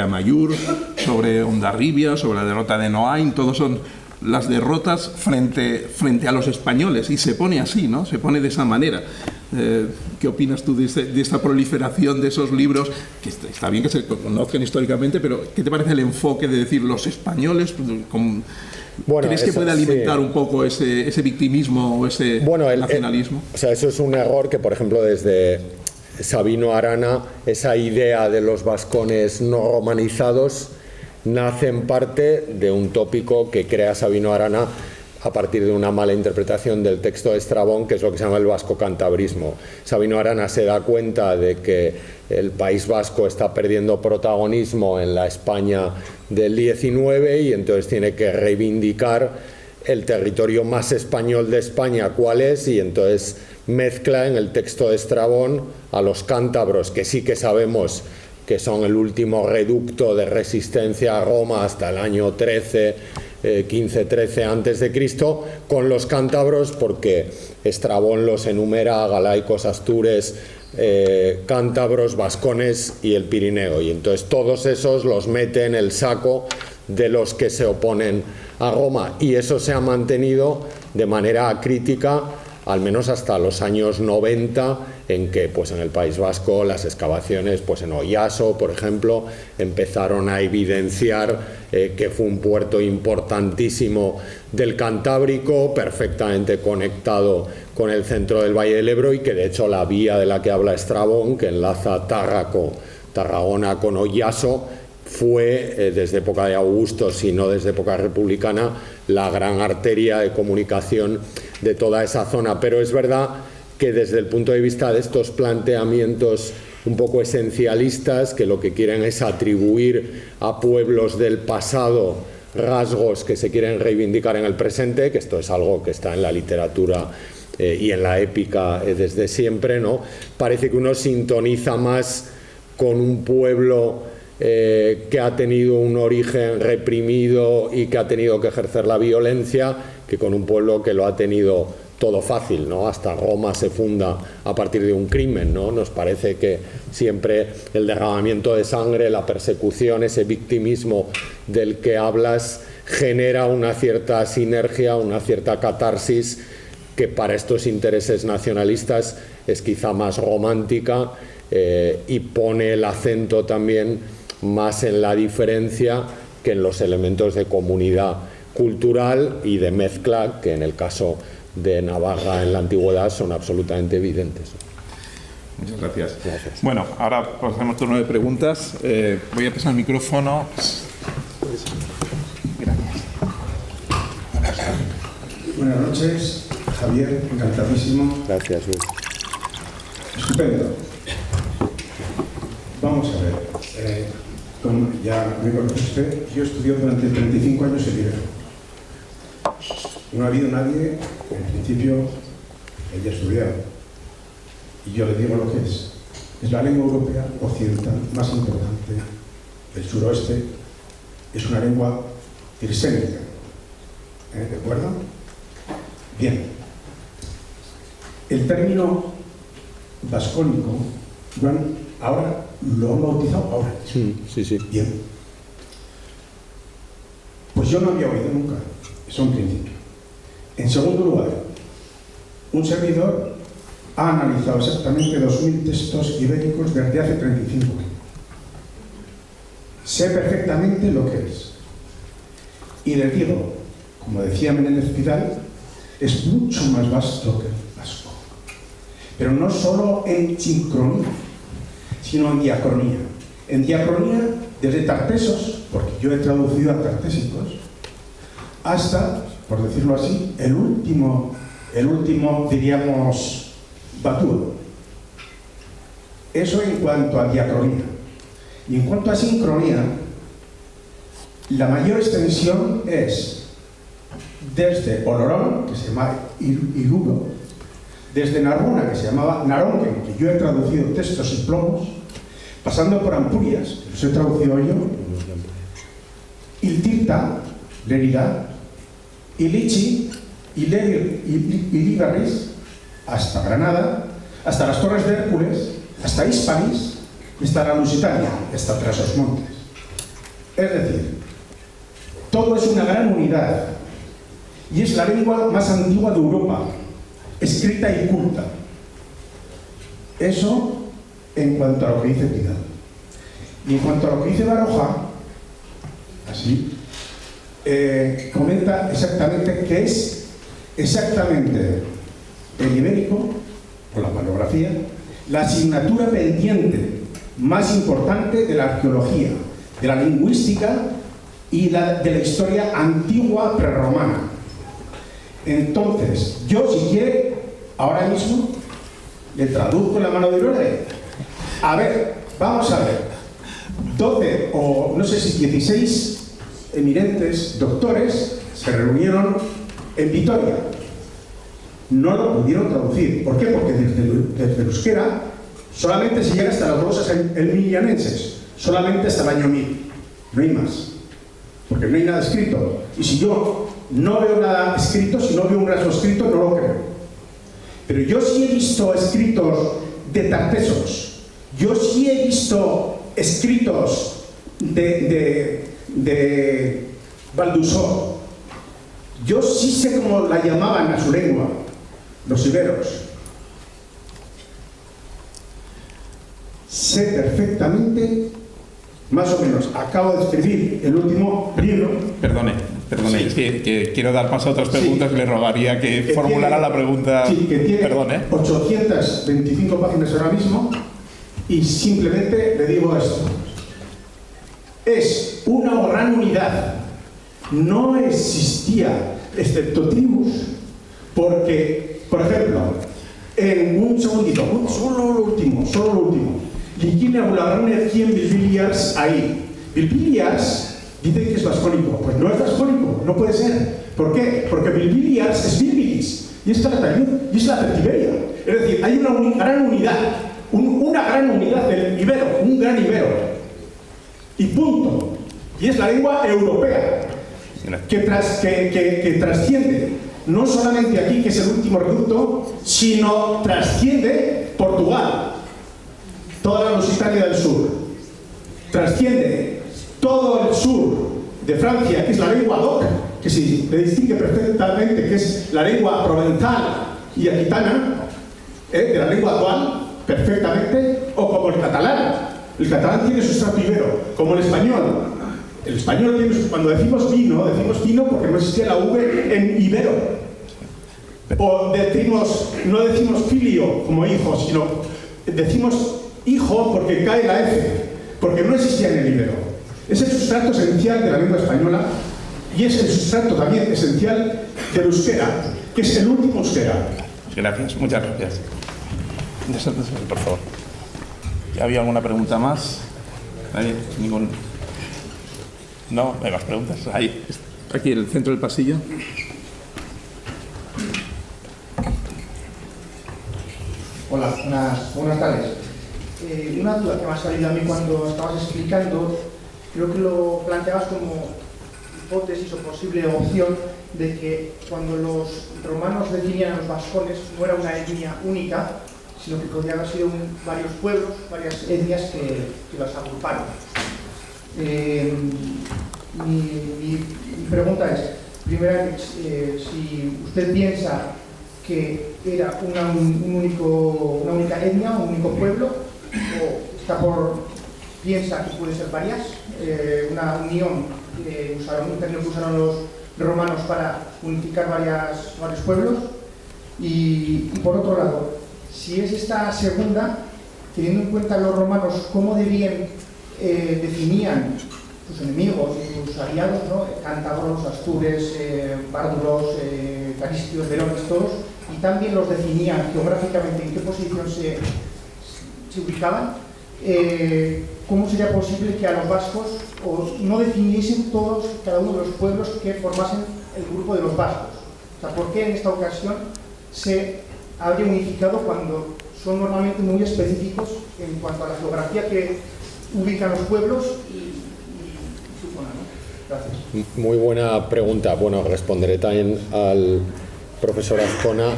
Amaiur, sobre Hondarribia, sobre la derrota de Noain. Todos son las derrotas frente a los españoles, y se pone así, ¿no? Se pone de esa manera. ¿Qué opinas tú de esta proliferación de esos libros? Que está bien que se conozcan históricamente, pero ¿qué te parece el enfoque de decir los españoles? ¿Crees que puede alimentar un poco ese victimismo o ese nacionalismo? O sea, eso es un error que, por ejemplo, desde Sabino Arana, esa idea de los vascones no romanizados nace en parte de un tópico que crea Sabino Arana a partir de una mala interpretación del texto de Estrabón, que es lo que se llama el vasco-cantabrismo. Sabino Arana se da cuenta de que el País Vasco está perdiendo protagonismo en la España del 19 y entonces tiene que reivindicar el territorio más español de España, cuál es, y entonces mezcla en el texto de Estrabón a los cántabros, que sí que sabemos que son el último reducto de resistencia a Roma hasta el año 15-13 antes de Cristo, con los cántabros, porque Estrabón los enumera: galaicos, astures, cántabros, vascones y el Pirineo, y entonces todos esos los mete en el saco de los que se oponen a Roma, y eso se ha mantenido de manera crítica al menos hasta los años 90, en que pues en el País Vasco las excavaciones pues en Ollaso, por ejemplo, empezaron a evidenciar que fue un puerto importantísimo del Cantábrico, perfectamente conectado con el centro del Valle del Ebro, y que de hecho la vía de la que habla Estrabón, que enlaza Tarragona con Ollaso, fue desde época de Augusto, si no desde época republicana, la gran arteria de comunicación de toda esa zona. Pero es verdad que desde el punto de vista de estos planteamientos un poco esencialistas, que lo que quieren es atribuir a pueblos del pasado rasgos que se quieren reivindicar en el presente, que esto es algo que está en la literatura y en la épica desde siempre, ¿no? Parece que uno sintoniza más con un pueblo que ha tenido un origen reprimido y que ha tenido que ejercer la violencia, que con un pueblo que lo ha tenido todo fácil, ¿no? Hasta Roma se funda a partir de un crimen, ¿no? Nos parece que siempre el derramamiento de sangre, la persecución, ese victimismo del que hablas, genera una cierta sinergia, una cierta catarsis, que para estos intereses nacionalistas es quizá más romántica, y pone el acento también más en la diferencia que en los elementos de comunidad cultural y de mezcla, que en el caso de Navarra en la antigüedad son absolutamente evidentes. Muchas gracias. Bueno, ahora pasamos turno de preguntas. Voy a pasar el micrófono. Gracias. Buenas noches, Javier, encantadísimo. Gracias, Luis. Estupendo. Vamos a ver. Como ya me conoce usted, yo estudié durante 35 años en Ibero. No ha habido nadie, en principio, que haya estudiado. Y yo le digo lo que es. Es la lengua europea occidental más importante del suroeste. Es una lengua irsénica. ¿De acuerdo? Bien. El término vascónico, ahora lo han bautizado ahora. Sí. Bien. Pues yo no había oído nunca. Eso en principio. En segundo lugar, un servidor ha analizado exactamente 2000 textos ibéricos desde hace 35 años. Sé perfectamente lo que es. Y les digo, como decía Menéndez Pidal, es mucho más vasto que el vasco. Pero no solo en sincronía, sino en diacronía. En diacronía, desde tartesos, porque yo he traducido a tartésicos, hasta, por decirlo así, el último, diríamos, batúo. Eso en cuanto a diacronía. Y en cuanto a sincronía, la mayor extensión es desde Olorón, que se llama Irugo, desde Narruna, que se llamaba Naronquen, que yo he traducido textos y plomos, pasando por Ampurias, que los he traducido yo, Iltirta, Lerida, Ilichi, Ilibarris, hasta Granada, hasta las Torres de Hércules, hasta Hispalis, y hasta la Lusitania, hasta Trasosmontes. Es decir, todo es una gran unidad, y es la lengua más antigua de Europa, escrita y culta. Eso en cuanto a lo que dice Pidal. Y en cuanto a lo que dice Baroja, así, comenta exactamente que es exactamente el ibérico, o la paleografía, la asignatura pendiente más importante de la arqueología, de la lingüística y de la historia antigua prerromana. Entonces, yo si quiere, ahora mismo, le traduzco en la mano de Lore. A ver, vamos a ver. 12 o no sé si 16 eminentes doctores se reunieron en Vitoria. No lo pudieron traducir. ¿Por qué? Porque desde el euskera solamente se llega hasta las glosas emilianenses. solamente hasta el año 1000, no hay más, porque no hay nada escrito. Y si yo no veo nada escrito, si no veo un rasgo escrito, no lo creo. Pero yo sí he visto escritos de Tartessos, yo sí he visto escritos de Valdusó, yo sí sé cómo la llamaban a su lengua, los iberos. Sé perfectamente, más o menos, acabo de escribir el último libro. Perdone, sí. Es que quiero dar paso a otras preguntas, sí. Le rogaría que formulara la pregunta. Sí, que tiene 825 páginas ahora mismo, y simplemente le digo esto. Es una gran unidad. No existía, excepto tribus, porque, por ejemplo, en un segundito, solo lo último, Liquine hablarán quien Bilbilias ahí. Bilbilias dice que es vascónico. Pues no es vascónico, no puede ser. ¿Por qué? Porque Bilbilias es Bilbilis y es Calatayud y es la Certiberia. Es decir, hay una gran unidad, una gran unidad del ibero, un gran ibero. Y punto. Y es la lengua europea que trasciende no solamente aquí, que es el último reducto, sino trasciende Portugal, toda la Lusitania del sur, trasciende todo el sur de Francia, que es la lengua doc, que se distingue perfectamente, que es la lengua provenzal y aquitana, de la lengua actual, perfectamente, o como el catalán. El catalán tiene su estrato ibero, como el español. El español tiene cuando decimos vino porque no existía la V en ibero. O no decimos filio como hijo, sino decimos hijo porque cae la F, porque no existía en el ibero. Es el sustrato esencial de la lengua española y es el sustrato también esencial del euskera, que es el último euskera. Gracias, muchas gracias. Por favor. ¿Había alguna pregunta más? ¿Nadie? ¿Ningún? No, hay más preguntas. Ahí, aquí en el centro del pasillo. Hola, buenas tardes. Una duda que me ha salido a mí cuando estabas explicando, creo que lo planteabas como hipótesis o posible opción de que cuando los romanos definían a los vascones no era una etnia única, sino que podían haber sido varios pueblos, varias etnias que los agruparon. Mi pregunta es, primero, si usted piensa que era una única etnia, un único pueblo, o piensa que puede ser varias, una unión, un término que usaron los romanos para unificar varios pueblos, y por otro lado, si es esta segunda, teniendo en cuenta los romanos cómo definían sus enemigos, sus aliados, ¿no? Cántabros, astures, bárdulos, caristios, verones, todos, y también los definían geográficamente en qué posición se ubicaban, ¿cómo sería posible que a los vascos no definiesen todos, cada uno de los pueblos que formasen el grupo de los vascos? O sea, ¿por qué en esta ocasión se habría unificado cuando son normalmente muy específicos en cuanto a la geografía que ubican los pueblos y su zona, ¿no? Gracias. Muy buena pregunta. Bueno, responderé también al profesor Azcona.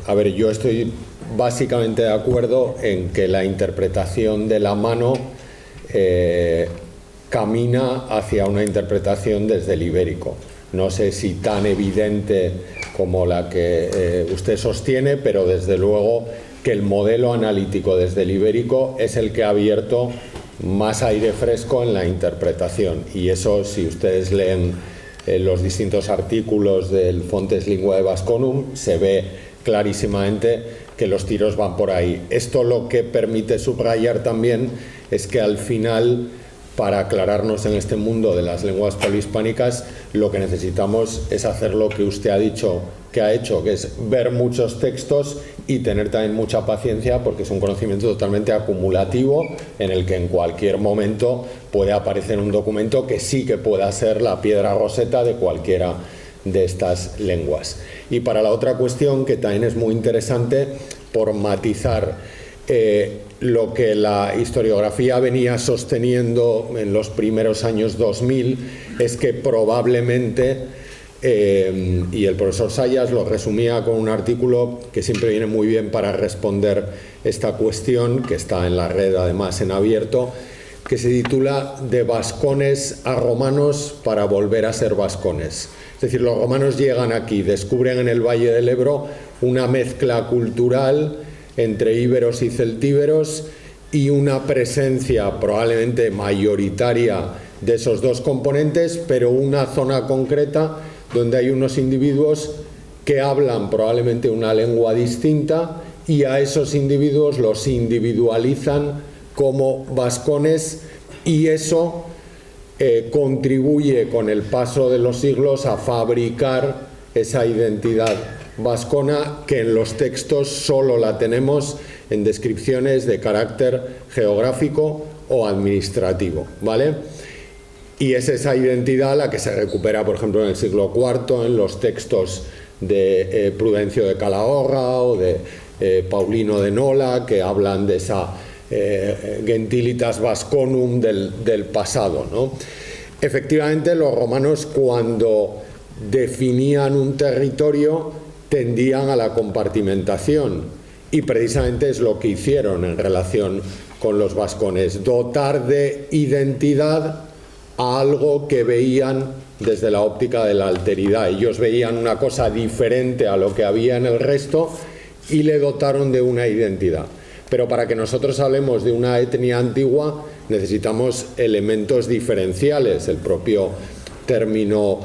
A ver, yo estoy básicamente de acuerdo en que la interpretación de la mano camina hacia una interpretación desde el ibérico. No sé si tan evidente como la que usted sostiene, pero desde luego que el modelo analítico desde el ibérico es el que ha abierto más aire fresco en la interpretación. Y eso, si ustedes leen los distintos artículos del Fontes Linguae Vasconum, se ve clarísimamente que los tiros van por ahí. Esto lo que permite subrayar también es que al final, para aclararnos en este mundo de las lenguas polihispánicas, lo que necesitamos es hacer lo que usted ha dicho que ha hecho, que es ver muchos textos y tener también mucha paciencia, porque es un conocimiento totalmente acumulativo en el que en cualquier momento puede aparecer un documento que sí que pueda ser la piedra roseta de cualquiera de estas lenguas. Y para la otra cuestión, que también es muy interesante, por matizar, lo que la historiografía venía sosteniendo en los primeros años 2000 es que probablemente, y el profesor Sayas lo resumía con un artículo que siempre viene muy bien para responder esta cuestión, que está en la red además en abierto, que se titula De vascones a romanos para volver a ser vascones. Es decir, los romanos llegan aquí, descubren en el Valle del Ebro una mezcla cultural entre íberos y celtíberos y una presencia probablemente mayoritaria de esos dos componentes, pero una zona concreta donde hay unos individuos que hablan probablemente una lengua distinta y a esos individuos los individualizan como vascones, y eso contribuye con el paso de los siglos a fabricar esa identidad vascona que en los textos solo la tenemos en descripciones de carácter geográfico o administrativo, ¿vale? Y es esa identidad la que se recupera, por ejemplo, en el siglo IV, en los textos de Prudencio de Calahorra o de Paulino de Nola, que hablan de esa gentilitas vasconum del pasado, ¿no? Efectivamente, los romanos, cuando definían un territorio, tendían a la compartimentación, y precisamente es lo que hicieron en relación con los vascones, dotar de identidad a algo que veían desde la óptica de la alteridad. Ellos veían una cosa diferente a lo que había en el resto y le dotaron de una identidad. Pero para que nosotros hablemos de una etnia antigua necesitamos elementos diferenciales. El propio término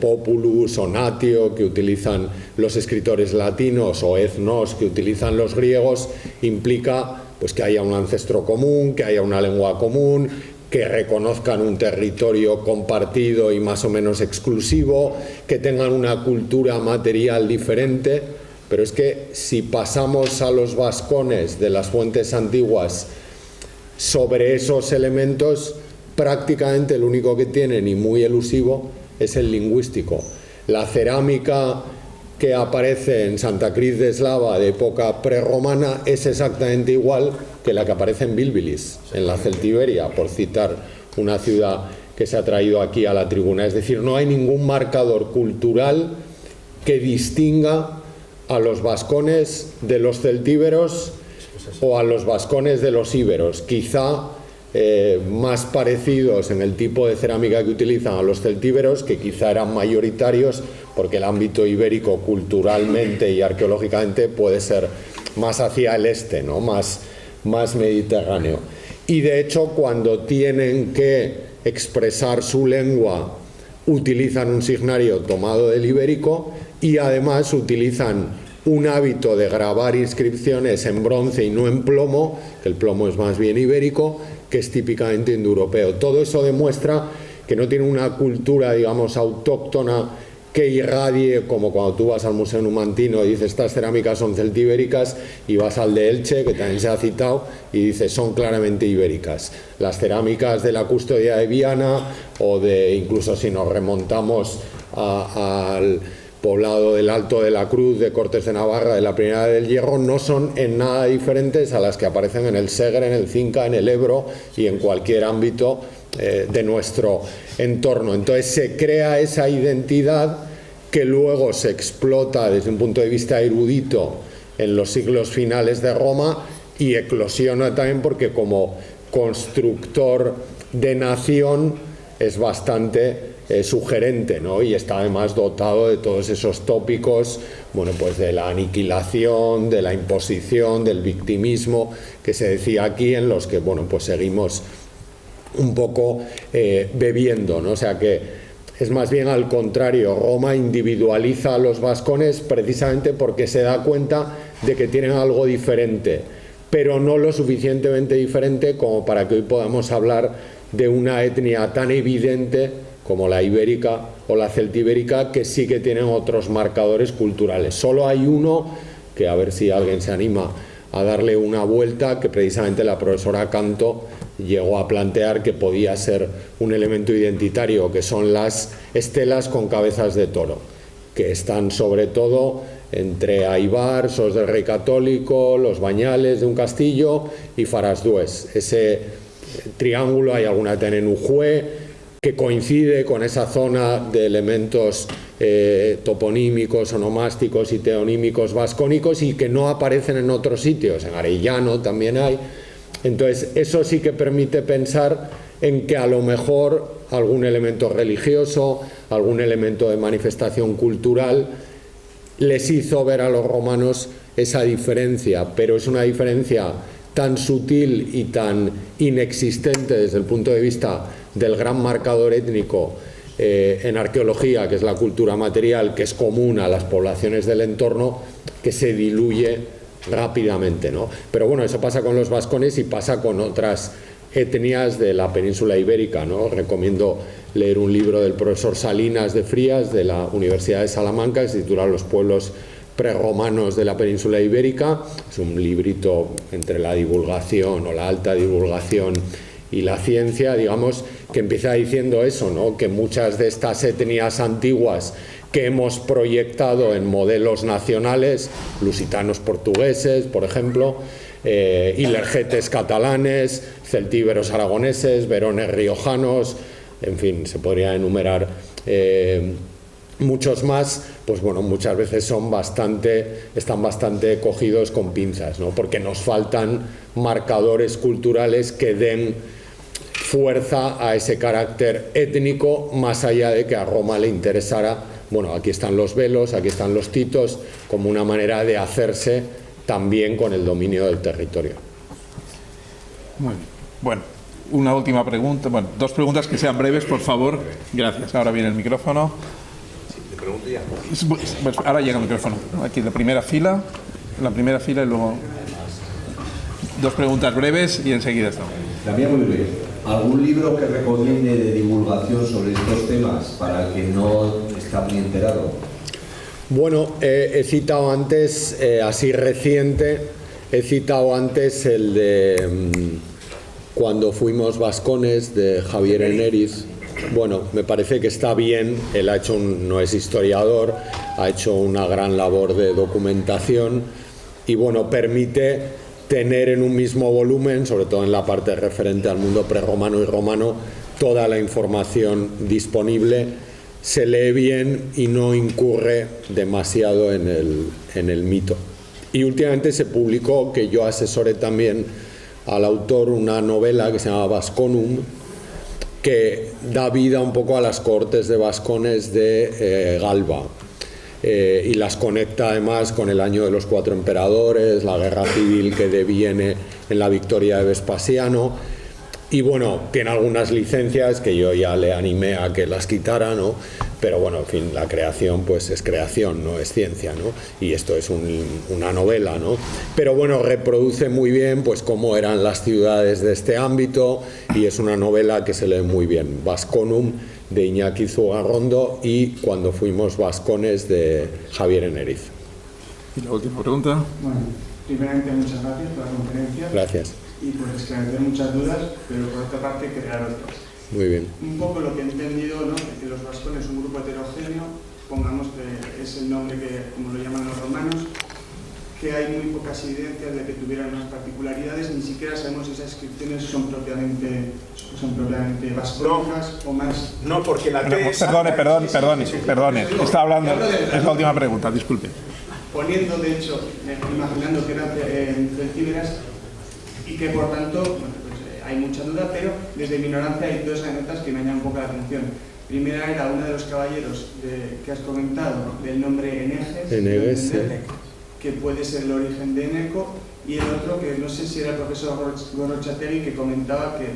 populus o natio que utilizan los escritores latinos, o ethnos que utilizan los griegos, implica pues que haya un ancestro común, que haya una lengua común, que reconozcan un territorio compartido y más o menos exclusivo, que tengan una cultura material diferente. Pero es que si pasamos a los vascones de las fuentes antiguas sobre esos elementos, prácticamente el único que tienen, y muy elusivo, es el lingüístico. La cerámica que aparece en Santa Cruz de Eslava de época prerromana es exactamente igual que la que aparece en Bilbilis, en la Celtiberia, por citar una ciudad que se ha traído aquí a la tribuna. Es decir, no hay ningún marcador cultural que distinga a los vascones de los celtíberos o a los vascones de los íberos. Quizá más parecidos en el tipo de cerámica que utilizan a los celtíberos, que quizá eran mayoritarios, porque el ámbito ibérico culturalmente y arqueológicamente puede ser más hacia el este, ¿no? más mediterráneo. Y de hecho, cuando tienen que expresar su lengua, utilizan un signario tomado del ibérico, y además utilizan un hábito de grabar inscripciones en bronce y no en plomo, que el plomo es más bien ibérico, que es típicamente indoeuropeo. Todo eso demuestra que no tiene una cultura, digamos, autóctona que irradie, como cuando tú vas al Museo Numantino y dices estas cerámicas son celtibéricas, y vas al de Elche, que también se ha citado, y dices son claramente ibéricas. Las cerámicas de la Custodia de Viana, o de, incluso si nos remontamos al poblado del Alto de la Cruz de Cortes de Navarra de la Primera Edad del Hierro, no son en nada diferentes a las que aparecen en el Segre, en el Cinca, en el Ebro y en cualquier ámbito de nuestro entorno. Entonces se crea esa identidad que luego se explota desde un punto de vista erudito en los siglos finales de Roma, y eclosiona también porque como constructor de nación es bastante sugerente, ¿no? Y está además dotado de todos esos tópicos, bueno, pues de la aniquilación, de la imposición, del victimismo que se decía aquí, en los que, bueno, pues seguimos un poco bebiendo, ¿no? O sea que es más bien al contrario. Roma individualiza a los vascones precisamente porque se da cuenta de que tienen algo diferente, pero no lo suficientemente diferente como para que hoy podamos hablar de una etnia tan evidente como la ibérica o la celtibérica, que sí que tienen otros marcadores culturales. Solo hay uno, que a ver si alguien se anima a darle una vuelta, que precisamente la profesora Canto llegó a plantear que podía ser un elemento identitario, que son las estelas con cabezas de toro, que están sobre todo entre Aibar, Sos del Rey Católico, Los Bañales de un castillo y Farasdués. Ese triángulo, hay alguna en Ujue, que coincide con esa zona de elementos toponímicos, onomásticos y teonímicos vascónicos y que no aparecen en otros sitios. En Arellano también hay. Entonces, eso sí que permite pensar en que a lo mejor algún elemento religioso, algún elemento de manifestación cultural les hizo ver a los romanos esa diferencia, pero es una diferencia tan sutil y tan inexistente desde el punto de vista del gran marcador étnico en arqueología, que es la cultura material, que es común a las poblaciones del entorno, que se diluye rápidamente, ¿no? Pero bueno, eso pasa con los vascones y pasa con otras etnias de la península ibérica, ¿no? Recomiendo leer un libro del profesor Salinas de Frías de la Universidad de Salamanca, que se titula Los pueblos prerromanos de la península ibérica. Es un librito entre la divulgación o la alta divulgación y la ciencia, digamos, que empieza diciendo eso, ¿no? Que muchas de estas etnias antiguas que hemos proyectado en modelos nacionales, lusitanos portugueses, por ejemplo, ilergetes catalanes, celtíberos aragoneses, verones riojanos, en fin, se podría enumerar muchos más, pues bueno, muchas veces están bastante cogidos con pinzas, ¿no? Porque nos faltan marcadores culturales que den fuerza a ese carácter étnico, más allá de que a Roma le interesara, bueno, aquí están los velos, aquí están los titos, como una manera de hacerse también con el dominio del territorio. Muy bien. Bueno, una última pregunta. Bueno, dos preguntas que sean breves, por favor. Gracias. Ahora viene el micrófono. Sí, le pregunto ya. Pues ahora llega el micrófono. Aquí, la primera fila y luego dos preguntas breves y enseguida estamos. La mía muy breve. ¿Algún libro que recomiende de divulgación sobre estos temas para el que no está muy enterado? Bueno, he citado antes, así reciente, he citado antes el de Cuando fuimos vascones, de Javier Enériz. Bueno, me parece que está bien, él no es historiador, ha hecho una gran labor de documentación y bueno, permite tener en un mismo volumen, sobre todo en la parte referente al mundo prerromano y romano, toda la información disponible. Se lee bien y no incurre demasiado en el mito. Y últimamente se publicó, que yo asesoré también al autor, una novela que se llama Vasconum, que da vida un poco a las cohortes de vascones de Galba. Y las conecta además con el año de los 4 emperadores, la guerra civil que deviene en la victoria de Vespasiano. Y bueno, tiene algunas licencias que yo ya le animé a que las quitara, ¿no? Pero bueno, en fin, la creación pues es creación, no es ciencia, ¿no? Y esto es una novela, ¿no? Pero bueno, reproduce muy bien pues cómo eran las ciudades de este ámbito y es una novela que se lee muy bien. Vasconum, de Iñaki Zugarrondo, y Cuando fuimos vascones, de Javier Enériz. Y la última pregunta. Bueno, primeramente muchas gracias por la conferencia. Gracias. Y por esclarecer muchas dudas, pero por otra parte crear otras. Muy bien. Un poco lo que he entendido, ¿no? Que los vascones es un grupo heterogéneo, pongamos que es el nombre que, como lo llaman los romanos, que hay muy pocas evidencias de que tuvieran unas particularidades, ni siquiera sabemos si esas inscripciones son propiamente vascónicas o más. No, porque la perdone. Está hablando, es la última pregunta, disculpe. Poniendo, de hecho, imaginando que eran celtíberas y que por tanto, bueno, pues, hay mucha duda, pero desde mi ignorancia hay dos anécdotas que me llaman un poco la atención. Primera era uno de los caballeros que has comentado, del nombre Eneges, que puede ser el origen de Eneco, y el otro que no sé si era el profesor Gorrochategui, que comentaba que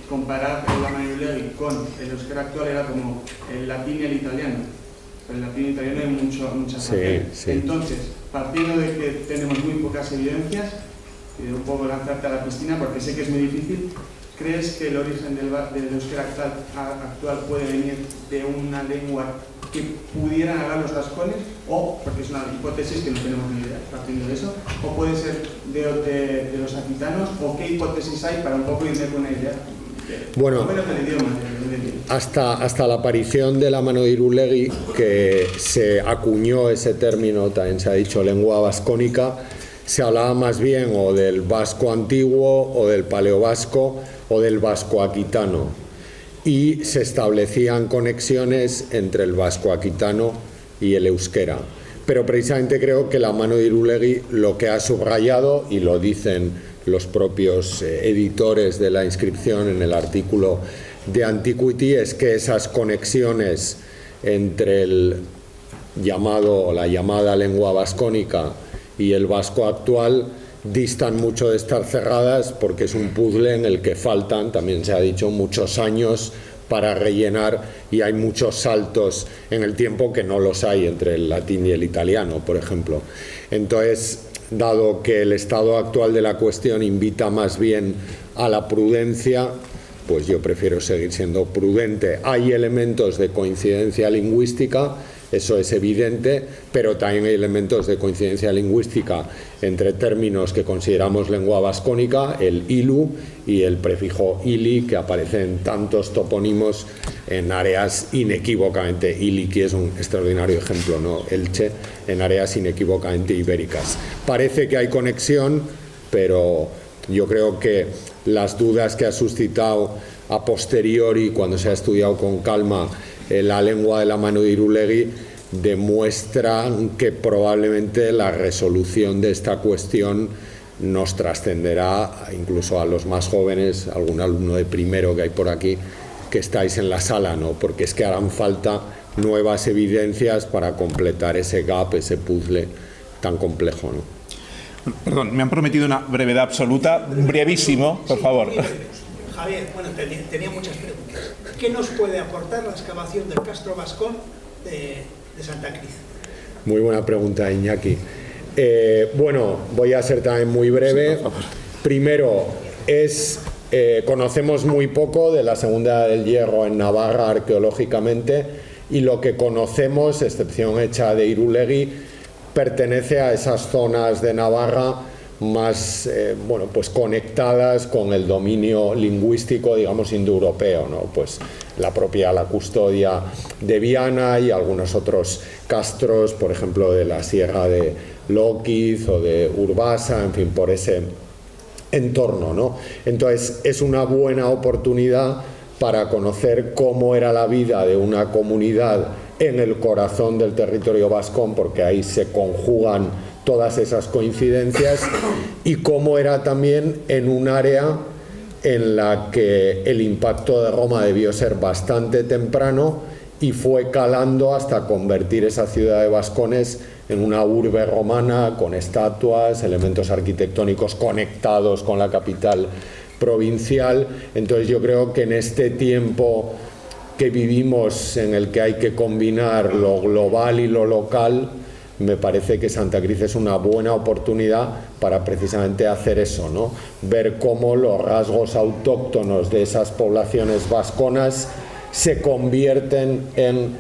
comparar la Manuelegui con el euskera actual era como el latín y el italiano. Pero el latín y el italiano hay mucha variedad. Sí. Entonces, partiendo de que tenemos muy pocas evidencias, un poco lanzarte a la piscina porque sé que es muy difícil, ¿crees que el origen del euskera actual puede venir de una lengua que pudieran hablar los vascones, o, porque es una hipótesis que no tenemos ni idea partiendo de eso, o puede ser de los aquitanos, o qué hipótesis hay para un poco irme con una idea? Bueno, hasta la aparición de la mano de Irulegui, que se acuñó ese término, también se ha dicho lengua vascónica, se hablaba más bien o del vasco antiguo o del paleovasco o del vasco aquitano, y se establecían conexiones entre el vasco aquitano y el euskera. Pero precisamente creo que la mano de Irulegui lo que ha subrayado, y lo dicen los propios editores de la inscripción en el artículo de Antiquity, es que esas conexiones entre el llamado o la llamada lengua vascónica y el vasco actual distan mucho de estar cerradas, porque es un puzzle en el que faltan, también se ha dicho, muchos años para rellenar, y hay muchos saltos en el tiempo que no los hay entre el latín y el italiano, por ejemplo. Entonces, dado que el estado actual de la cuestión invita más bien a la prudencia, pues yo prefiero seguir siendo prudente. Hay elementos de coincidencia lingüística, eso es evidente, pero también hay elementos de coincidencia lingüística entre términos que consideramos lengua vascónica, el ilu y el prefijo ili, que aparecen en tantos topónimos en áreas inequívocamente, Iliki es un extraordinario ejemplo, ¿no? Elche, en áreas inequívocamente ibéricas. Parece que hay conexión, pero yo creo que las dudas que ha suscitado a posteriori, cuando se ha estudiado con calma la lengua de la mano de Irulegui, demuestran que probablemente la resolución de esta cuestión nos trascenderá incluso a los más jóvenes, algún alumno de primero que hay por aquí, que estáis en la sala, ¿no? Porque es que harán falta nuevas evidencias para completar ese gap, ese puzzle tan complejo, ¿no? Perdón, me han prometido una brevedad absoluta, brevísimo, por favor. Javier, bueno, tenía muchas preguntas. ¿Qué nos puede aportar la excavación del Castro Vascón de Santa Cruz? Muy buena pregunta, Iñaki. Bueno, voy a ser también muy breve. Primero, conocemos muy poco de la Segunda Edad del Hierro en Navarra arqueológicamente, y lo que conocemos, excepción hecha de Irulegui, pertenece a esas zonas de Navarra más pues conectadas con el dominio lingüístico, digamos, indoeuropeo, ¿no? Pues la custodia de Viana y algunos otros castros, por ejemplo, de la sierra de Lóquiz o de Urbasa, en fin, por ese entorno, ¿no? Entonces, es una buena oportunidad para conocer cómo era la vida de una comunidad en el corazón del territorio vascón, porque ahí se conjugan todas esas coincidencias, y cómo era también en un área en la que el impacto de Roma debió ser bastante temprano y fue calando hasta convertir esa ciudad de Vascones en una urbe romana con estatuas, elementos arquitectónicos conectados con la capital provincial. Entonces yo creo que en este tiempo que vivimos, en el que hay que combinar lo global y lo local, me parece que Santa Cruz es una buena oportunidad para precisamente hacer eso, ¿no? Ver cómo los rasgos autóctonos de esas poblaciones vasconas se convierten en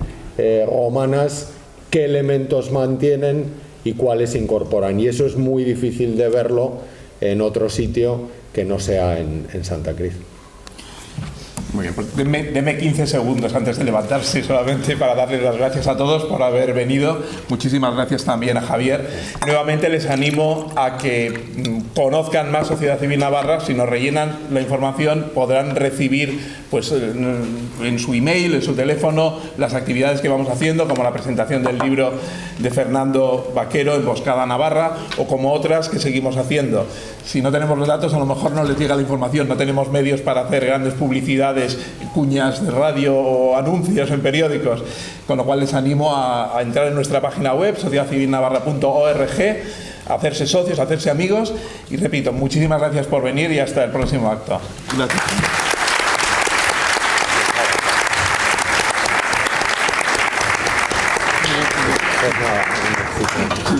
romanas, qué elementos mantienen y cuáles incorporan. Y eso es muy difícil de verlo en otro sitio que no sea en Santa Cruz. Muy bien, pues deme 15 segundos antes de levantarse solamente para darles las gracias a todos por haber venido. Muchísimas gracias también a Javier. Nuevamente les animo a que conozcan más Sociedad Civil Navarra. Si nos rellenan la información podrán recibir pues, en su email, en su teléfono, las actividades que vamos haciendo, como la presentación del libro de Fernando Vaquero, Emboscada Navarra, o como otras que seguimos haciendo. Si no tenemos los datos, a lo mejor no les llega la información, no tenemos medios para hacer grandes publicidades, cuñas de radio o anuncios en periódicos, con lo cual les animo a entrar en nuestra página web, sociedadcivilnavarra.org, a hacerse socios, a hacerse amigos, y repito, muchísimas gracias por venir y hasta el próximo acto. Gracias. Pues nada.